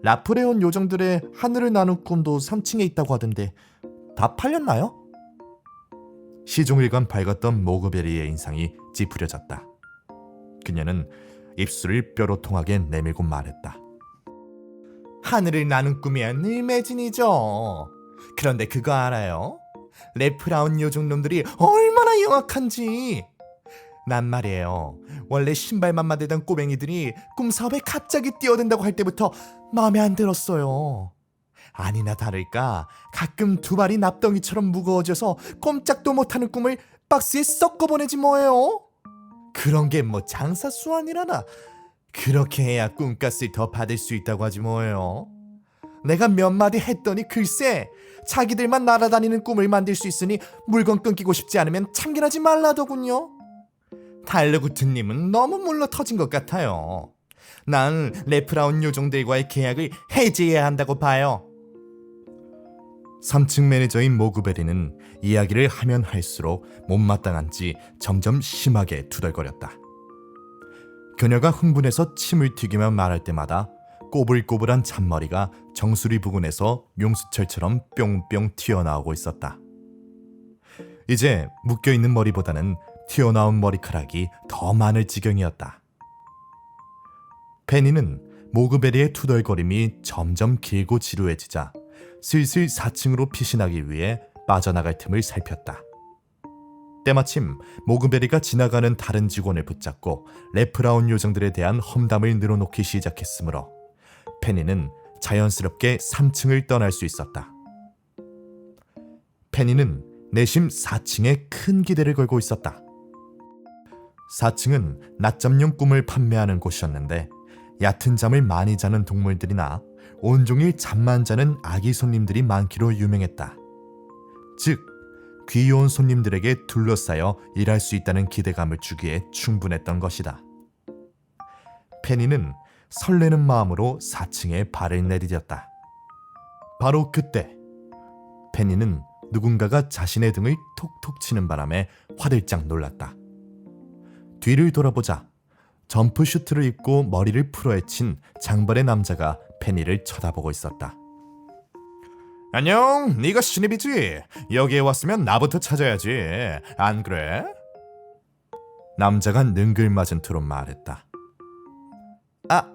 라프레온 요정들의 하늘을 나눈 꿈도 3층에 있다고 하던데 다 팔렸나요? 시종일관 밝았던 모그베리의 인상이 찌푸려졌다. 그녀는 입술을 뾰로통하게 내밀고 말했다. 하늘을 나눈 꿈이야 늘 매진이죠. 그런데 그거 알아요? 래프라운 요정놈들이 얼마나 영악한지. 난 말이에요, 원래 신발만 만들던 꼬맹이들이 꿈 사업에 갑자기 뛰어든다고 할 때부터 마음에 안 들었어요. 아니나 다를까 가끔 두 발이 납덩이처럼 무거워져서 꼼짝도 못하는 꿈을 박스에 섞어 보내지 뭐예요. 그런 게 뭐 장사 수완이라나. 그렇게 해야 꿈값을 더 받을 수 있다고 하지 뭐예요. 내가 몇 마디 했더니 글쎄 자기들만 날아다니는 꿈을 만들 수 있으니 물건 끊기고 싶지 않으면 참견하지 말라더군요. 달러구트님은 너무 물러 터진 것 같아요. 난 래프라운 요정들과의 계약을 해지해야 한다고 봐요. 3층 매니저인 모그베리는 이야기를 하면 할수록 못마땅한지 점점 심하게 투덜거렸다. 그녀가 흥분해서 침을 튀기며 말할 때마다 꼬불꼬불한 잔머리가 정수리 부근에서 용수철처럼 뿅뿅 튀어나오고 있었다. 이제 묶여있는 머리보다는 튀어나온 머리카락이 더 많을 지경이었다. 페니는 모그베리의 투덜거림이 점점 길고 지루해지자 슬슬 4층으로 피신하기 위해 빠져나갈 틈을 살폈다. 때마침 모그베리가 지나가는 다른 직원을 붙잡고 래프라운 요정들에 대한 험담을 늘어놓기 시작했으므로 페니는 자연스럽게 3층을 떠날 수 있었다. 페니는 내심 4층에 큰 기대를 걸고 있었다. 4층은 낮잠용 꿈을 판매하는 곳이었는데 얕은 잠을 많이 자는 동물들이나 온종일 잠만 자는 아기 손님들이 많기로 유명했다. 즉, 귀여운 손님들에게 둘러싸여 일할 수 있다는 기대감을 주기에 충분했던 것이다. 페니는 설레는 마음으로 4층에 발을 내디뎠다. 바로 그때 페니는 누군가가 자신의 등을 톡톡 치는 바람에 화들짝 놀랐다. 뒤를 돌아보자 점프슈트를 입고 머리를 풀어헤친 장발의 남자가 페니를 쳐다보고 있었다. 안녕, 네가 신입이지? 여기에 왔으면 나부터 찾아야지. 안 그래? 남자가 능글맞은 투로 말했다.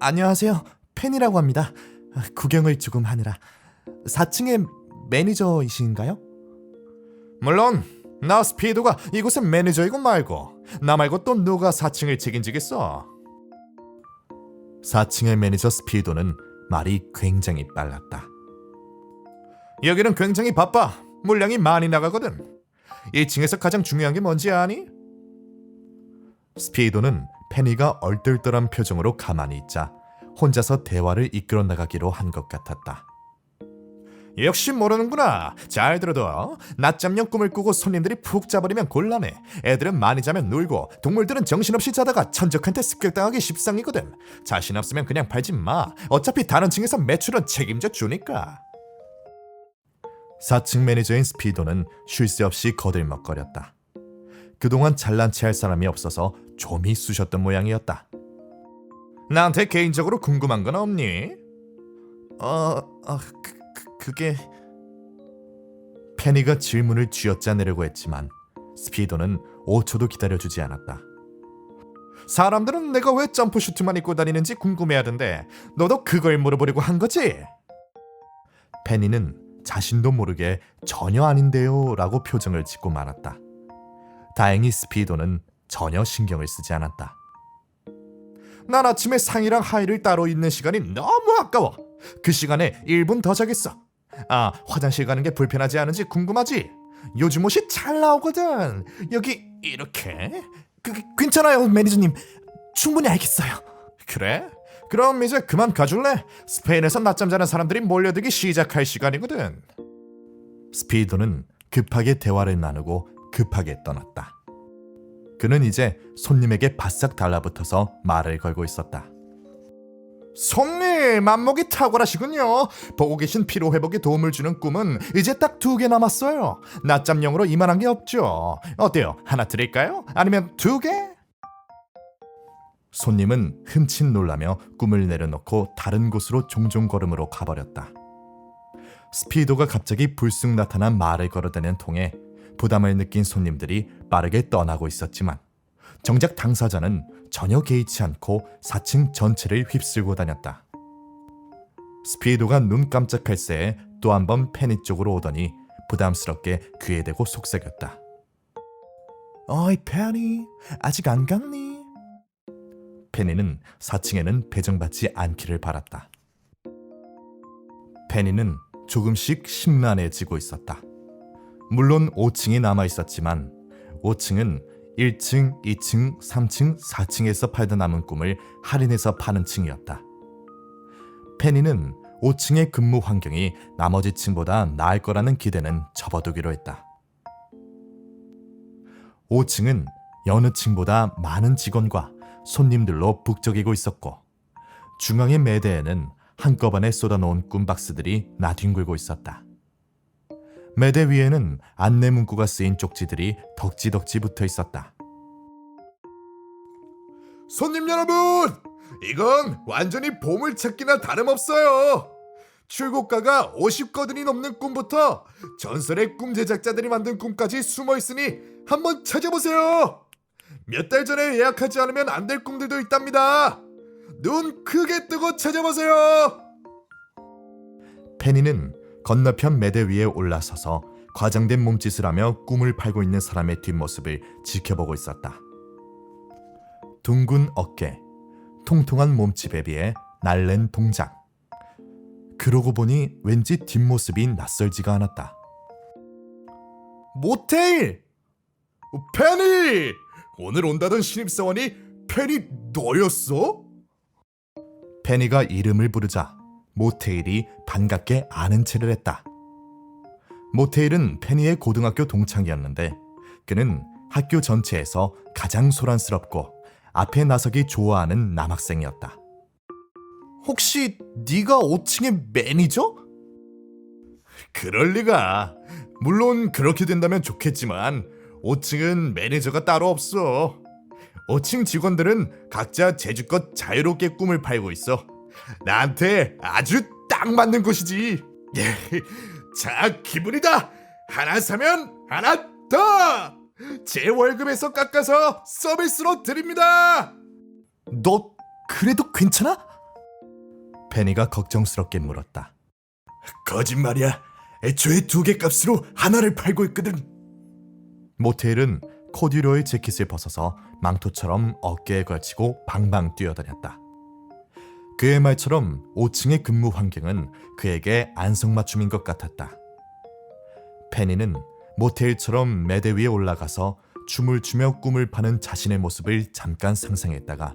안녕하세요. 페니라고 합니다. 구경을 조금 하느라. 4층의 매니저이신가요? 물론 나 스피드가 이곳의 매니저이고 말고 나 말고 또 누가 4층을 책임지겠어? 4층의 매니저 스피도는 말이 굉장히 빨랐다. 여기는 굉장히 바빠. 물량이 많이 나가거든. 1층에서 가장 중요한 게 뭔지 아니? 스피도는 페니가 얼떨떨한 표정으로 가만히 있자 혼자서 대화를 이끌어 나가기로 한 것 같았다. 역시 모르는구나. 잘 들어둬. 낮잠용 꿈을 꾸고 손님들이 푹 자버리면 곤란해. 애들은 많이 자면 놀고 동물들은 정신없이 자다가 천적한테 습격당하기 십상이거든. 자신 없으면 그냥 팔지 마. 어차피 다른 층에서 매출은 책임져 주니까. 4층 매니저인 스피도는 쉴 새 없이 거들먹거렸다. 그동안 잘난 체할 사람이 없어서 좀이 쑤셨던 모양이었다. 나한테 개인적으로 궁금한 건 없니? 그게... 페니가 질문을 쥐어짜내려고 했지만 스피도는 5초도 기다려주지 않았다. 사람들은 내가 왜 점프슈트만 입고 다니는지 궁금해하던데 너도 그걸 물어보려고 한 거지? 페니는 자신도 모르게 전혀 아닌데요 라고 표정을 짓고 말았다. 다행히 스피도는 전혀 신경을 쓰지 않았다. 난 아침에 상의랑 하의를 따로 입는 시간이 너무 아까워. 그 시간에 1분 더 자겠어. 화장실 가는 게 불편하지 않은지 궁금하지? 요즘 옷이 잘 나오거든. 여기 이렇게. 괜찮아요 매니저님. 충분히 알겠어요. 그래? 그럼 이제 그만 가줄래? 스페인에서 낮잠 자는 사람들이 몰려들기 시작할 시간이거든. 스피도는 급하게 대화를 나누고 급하게 떠났다. 그는 이제 손님에게 바싹 달라붙어서 말을 걸고 있었다. 손님, 안목이 탁월하시군요. 보고 계신 피로회복에 도움을 주는 꿈은 이제 딱 2개 남았어요. 낮잠용으로 이만한 게 없죠. 어때요? 하나 드릴까요? 아니면 2개? 손님은 흠칫 놀라며 꿈을 내려놓고 다른 곳으로 종종 걸음으로 가버렸다. 스피도가 갑자기 불쑥 나타난 말을 걸어대는 통에 부담을 느낀 손님들이 빠르게 떠나고 있었지만 정작 당사자는 전혀 개의치 않고 4층 전체를 휩쓸고 다녔다. 스피도가 눈 깜짝할 새에 또 한 번 페니 쪽으로 오더니 부담스럽게 귀에 대고 속삭였다. 어이 페니, 아직 안 갔니? 페니는 4층에는 배정받지 않기를 바랐다. 페니는 조금씩 심란해지고 있었다. 물론 5층이 남아있었지만 5층은 1층, 2층, 3층, 4층에서 팔다 남은 꿈을 할인해서 파는 층이었다. 페니는 5층의 근무 환경이 나머지 층보다 나을 거라는 기대는 접어두기로 했다. 5층은 여느 층보다 많은 직원과 손님들로 북적이고 있었고 중앙의 매대에는 한꺼번에 쏟아놓은 꿈박스들이 나뒹굴고 있었다. 매대 위에는 안내 문구가 쓰인 쪽지들이 덕지덕지 붙어 있었다. 손님 여러분! 이건 완전히 보물찾기나 다름없어요. 출고가가 50거든이 넘는 꿈부터 전설의 꿈 제작자들이 만든 꿈까지 숨어있으니 한번 찾아보세요. 몇 달 전에 예약하지 않으면 안 될 꿈들도 있답니다. 눈 크게 뜨고 찾아보세요. 페니는 건너편 매대 위에 올라서서 과장된 몸짓을 하며 꿈을 팔고 있는 사람의 뒷모습을 지켜보고 있었다. 둥근 어깨, 통통한 몸집에 비해 날랜 동작, 그러고 보니 왠지 뒷모습이 낯설지가 않았다. 모테일! 페니! 오늘 온다던 신입사원이 페니 너였어? 페니가 이름을 부르자 모테일이 반갑게 아는 체를 했다. 모테일은 페니의 고등학교 동창이었는데 그는 학교 전체에서 가장 소란스럽고 앞에 나서기 좋아하는 남학생이었다. 혹시 네가 5층의 매니저? 그럴 리가. 물론 그렇게 된다면 좋겠지만 5층은 매니저가 따로 없어. 5층 직원들은 각자 제주껏 자유롭게 꿈을 팔고 있어. 나한테 아주 딱 맞는 곳이지. 자, 기분이다. 하나 사면 하나 더. 제 월급에서 깎아서 서비스로 드립니다. 너 그래도 괜찮아? 페니가 걱정스럽게 물었다. 거짓말이야. 애초에 2개 값으로 하나를 팔고 있거든. 모테일은 코듀로의 재킷을 벗어서 망토처럼 어깨에 걸치고 방방 뛰어다녔다. 그의 말처럼 5층의 근무 환경은 그에게 안성맞춤인 것 같았다. 페니는 모테일처럼 매대 위에 올라가서 춤을 추며 꿈을 파는 자신의 모습을 잠깐 상상했다가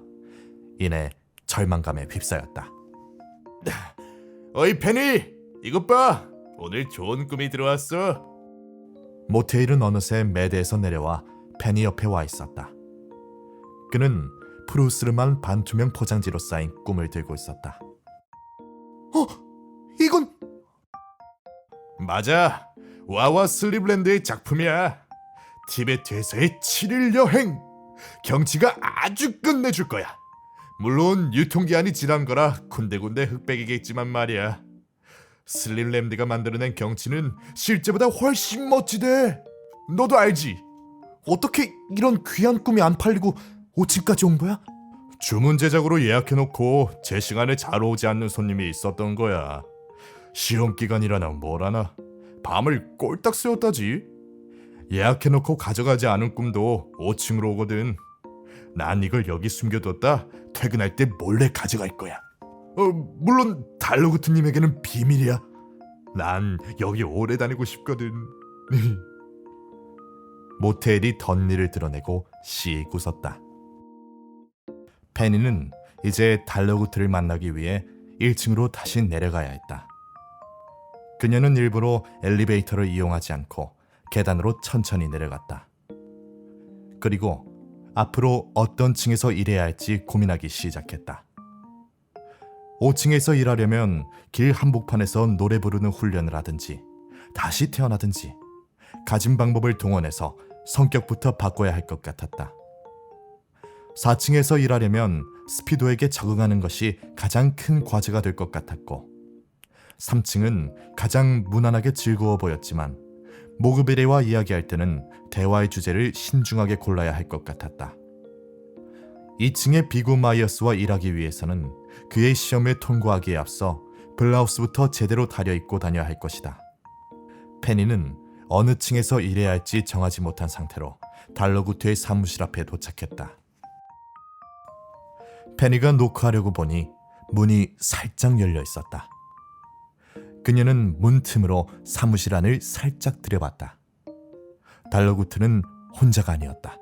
이내 절망감에 휩싸였다. 어이 페니, 이것 봐. 오늘 좋은 꿈이 들어왔어. 모테일은 어느새 매대에서 내려와 페니 옆에 와 있었다. 그는 푸르스름한 반투명 포장지로 쌓인 꿈을 들고 있었다. 이건 맞아. 와와 슬립랜드의 작품이야. 티베트에서의 7일 여행. 경치가 아주 끝내줄 거야. 물론 유통기한이 지난 거라 군데군데 흑백이겠지만 말이야. 슬립랜드가 만들어낸 경치는 실제보다 훨씬 멋지대. 너도 알지? 어떻게 이런 귀한 꿈이 안 팔리고 5층까지 온 거야? 주문 제작으로 예약해놓고 제 시간에 잘 오지 않는 손님이 있었던 거야. 시험 기간이라나 뭐라나 밤을 꼴딱 새웠다지. 예약해놓고 가져가지 않은 꿈도 5층으로 오거든. 난 이걸 여기 숨겨뒀다 퇴근할 때 몰래 가져갈 거야. 물론 달로그트님에게는 비밀이야. 난 여기 오래 다니고 싶거든. 모테일이 덧니를 드러내고 씩 웃었다. 페니는 이제 달로그트를 만나기 위해 1층으로 다시 내려가야 했다. 그녀는 일부러 엘리베이터를 이용하지 않고 계단으로 천천히 내려갔다. 그리고 앞으로 어떤 층에서 일해야 할지 고민하기 시작했다. 5층에서 일하려면 길 한복판에서 노래 부르는 훈련을 하든지 다시 태어나든지 가진 방법을 동원해서 성격부터 바꿔야 할 것 같았다. 4층에서 일하려면 스피도에게 적응하는 것이 가장 큰 과제가 될 것 같았고 3층은 가장 무난하게 즐거워 보였지만 모그베레와 이야기할 때는 대화의 주제를 신중하게 골라야 할 것 같았다. 2층의 비고 마이어스와 일하기 위해서는 그의 시험에 통과하기에 앞서 블라우스부터 제대로 다려입고 다녀야 할 것이다. 페니는 어느 층에서 일해야 할지 정하지 못한 상태로 달러구트의 사무실 앞에 도착했다. 페니가 노크하려고 보니 문이 살짝 열려 있었다. 그녀는 문 틈으로 사무실 안을 살짝 들여봤다. 달러구트는 혼자가 아니었다.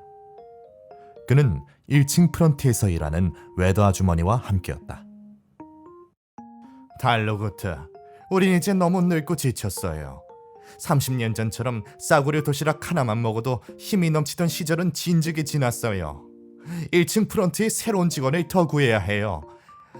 그는 1층 프런트에서 일하는 웨더 아주머니와 함께였다. 달러구트, 우린 이제 너무 늙고 지쳤어요. 30년 전처럼 싸구려 도시락 하나만 먹어도 힘이 넘치던 시절은 진즉에 지났어요. 1층 프런트에 새로운 직원을 더 구해야 해요.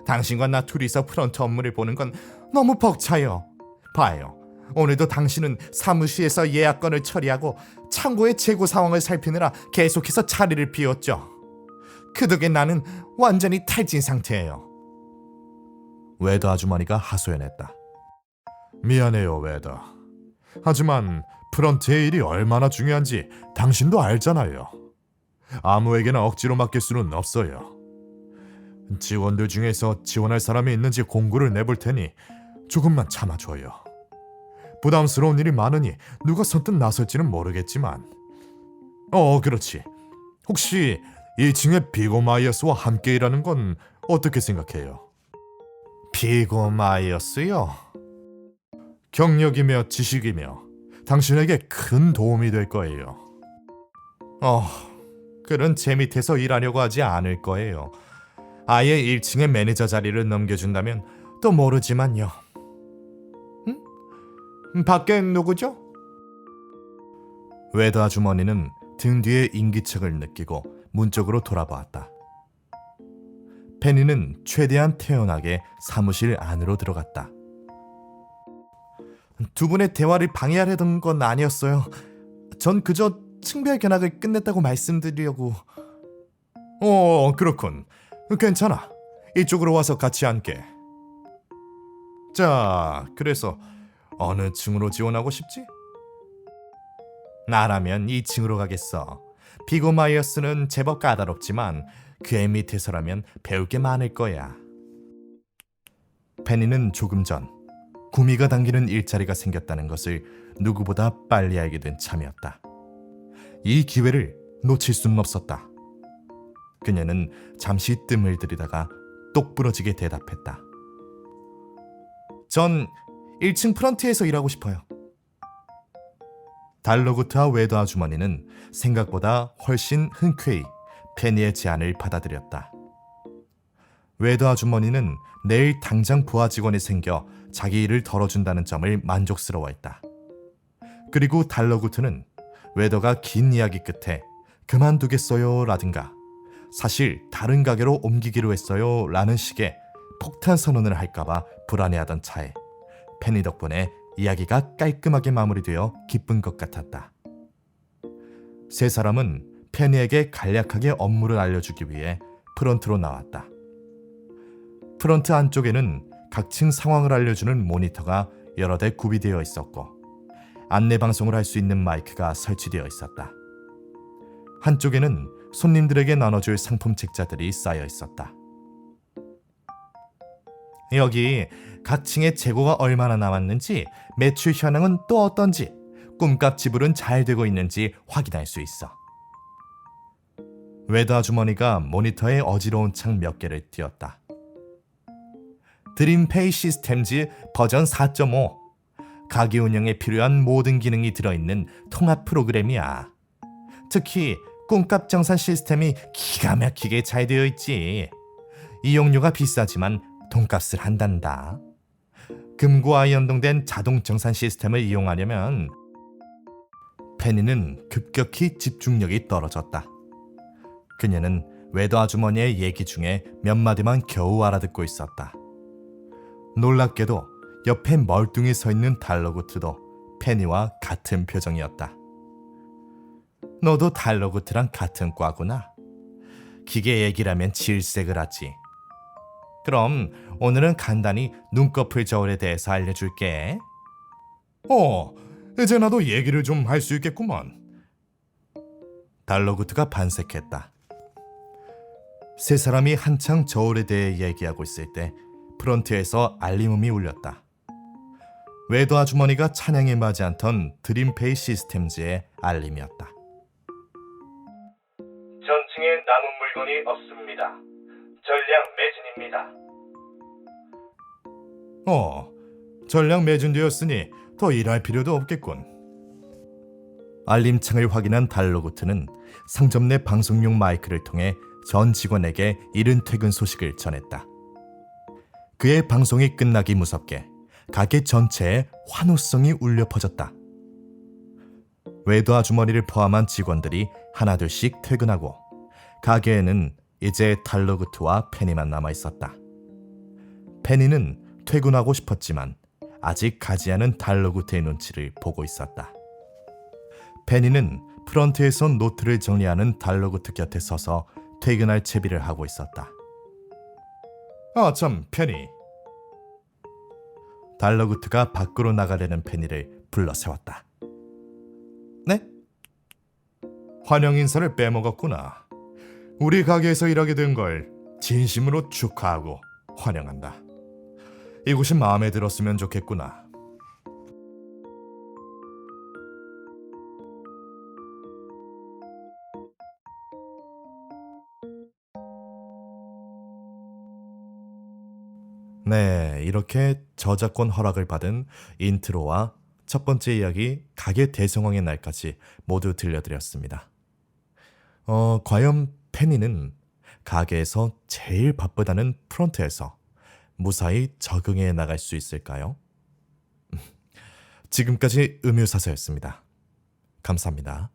당신과 나 둘이서 프런트 업무를 보는 건 너무 벅차요. 봐요. 오늘도 당신은 사무실에서 예약건을 처리하고 창고의 재고 상황을 살피느라 계속해서 자리를 비웠죠. 그 덕에 나는 완전히 탈진 상태예요. 웨더 아주머니가 하소연했다. 미안해요, 웨더. 하지만 프런트의 일이 얼마나 중요한지 당신도 알잖아요. 아무에게나 억지로 맡길 수는 없어요. 직원들 중에서 지원할 사람이 있는지 공고를 내볼 테니 조금만 참아줘요. 부담스러운 일이 많으니 누가 선뜻 나설지는 모르겠지만 그렇지. 혹시 1층의 비고 마이어스와 함께 일하는 건 어떻게 생각해요? 피고 마이어스요. 경력이며 지식이며 당신에게 큰 도움이 될 거예요. 그런 제 밑에서 일하려고 하지 않을 거예요. 아예 1층의 매니저 자리를 넘겨준다면 또 모르지만요. 밖에 누구죠? 웨더 아주머니는 등 뒤에 인기척을 느끼고 문 쪽으로 돌아보았다. 페니는 최대한 태연하게 사무실 안으로 들어갔다. 두 분의 대화를 방해하려던 건 아니었어요. 전 그저 층별 견학을 끝냈다고 말씀드리려고. 그렇군. 괜찮아. 이쪽으로 와서 같이 앉게. 자, 그래서 어느 층으로 지원하고 싶지? 나라면 2층으로 가겠어. 피고 마이어스는 제법 까다롭지만 그의 밑에서라면 배울 게 많을 거야. 페니는 조금 전 구미가 당기는 일자리가 생겼다는 것을 누구보다 빨리 알게 된 참이었다. 이 기회를 놓칠 수는 없었다. 그녀는 잠시 뜸을 들이다가 똑부러지게 대답했다. 전 1층 프런트에서 일하고 싶어요. 달러구트와 웨더 아주머니는 생각보다 훨씬 흔쾌히 페니의 제안을 받아들였다. 웨더 아주머니는 내일 당장 부하 직원이 생겨 자기 일을 덜어준다는 점을 만족스러워했다. 그리고 달러구트는 웨더가 긴 이야기 끝에 그만두겠어요 라든가 사실 다른 가게로 옮기기로 했어요 라는 식의 폭탄 선언을 할까봐 불안해하던 차에 페니 덕분에 이야기가 깔끔하게 마무리되어 기쁜 것 같았다. 세 사람은 페니에게 간략하게 업무를 알려주기 위해 프런트로 나왔다. 프런트 안쪽에는 각 층 상황을 알려주는 모니터가 여러 대 구비되어 있었고 안내 방송을 할 수 있는 마이크가 설치되어 있었다. 한쪽에는 손님들에게 나눠줄 상품 책자들이 쌓여 있었다. 여기 각 층의 재고가 얼마나 남았는지, 매출 현황은 또 어떤지, 꿈값 지불은 잘 되고 있는지 확인할 수 있어. 웨더 아주머니가 모니터에 어지러운 창 몇 개를 띄었다. 드림페이 시스템즈 버전 4.5. 가게 운영에 필요한 모든 기능이 들어있는 통합 프로그램이야. 특히 꿈값 정산 시스템이 기가 막히게 잘 되어 있지. 이용료가 비싸지만 돈값을 한단다. 금고와 연동된 자동 정산 시스템을 이용하려면 페니는 급격히 집중력이 떨어졌다. 그녀는 웨더 아주머니의 얘기 중에 몇 마디만 겨우 알아듣고 있었다. 놀랍게도 옆에 멀뚱히 서 있는 달러구트도 페니와 같은 표정이었다. 너도 달러구트랑 같은 과구나. 기계 얘기라면 질색을 하지. 그럼 오늘은 간단히 눈꺼풀 저울에 대해서 알려줄게. 이제 나도 얘기를 좀 할 수 있겠구만. 달러구트가 반색했다. 세 사람이 한창 저울에 대해 얘기하고 있을 때 프런트에서 알림음이 울렸다. 웨더 아주머니가 찬양에 맞지 않던 드림페이 시스템즈의 알림이었다. 전층에 남은 물건이 없습니다. 전량 매진입니다. 전량 매진되었으니 더 일할 필요도 없겠군. 알림창을 확인한 달러구트는 상점 내 방송용 마이크를 통해 전 직원에게 이른 퇴근 소식을 전했다. 그의 방송이 끝나기 무섭게 가게 전체에 환호성이 울려 퍼졌다. 웨더 아주머니를 포함한 직원들이 하나둘씩 퇴근하고 가게에는 이제 달러구트와 페니만 남아 있었다. 페니는 퇴근하고 싶었지만 아직 가지 않은 달러구트의 눈치를 보고 있었다. 페니는 프런트에서 노트를 정리하는 달러구트 곁에 서서 퇴근할 채비를 하고 있었다. 참, 페니. 달러구트가 밖으로 나가려는 페니를 불러 세웠다. 네? 환영 인사를 빼먹었구나. 우리 가게에서 일하게 된 걸 진심으로 축하하고 환영한다. 이곳이 마음에 들었으면 좋겠구나. 네, 이렇게 저작권 허락을 받은 인트로와 첫 번째 이야기 가게 대성황의 날까지 모두 들려드렸습니다. 과연 페니는 가게에서 제일 바쁘다는 프론트에서 무사히 적응해 나갈 수 있을까요? 지금까지 음유사서였습니다. 감사합니다.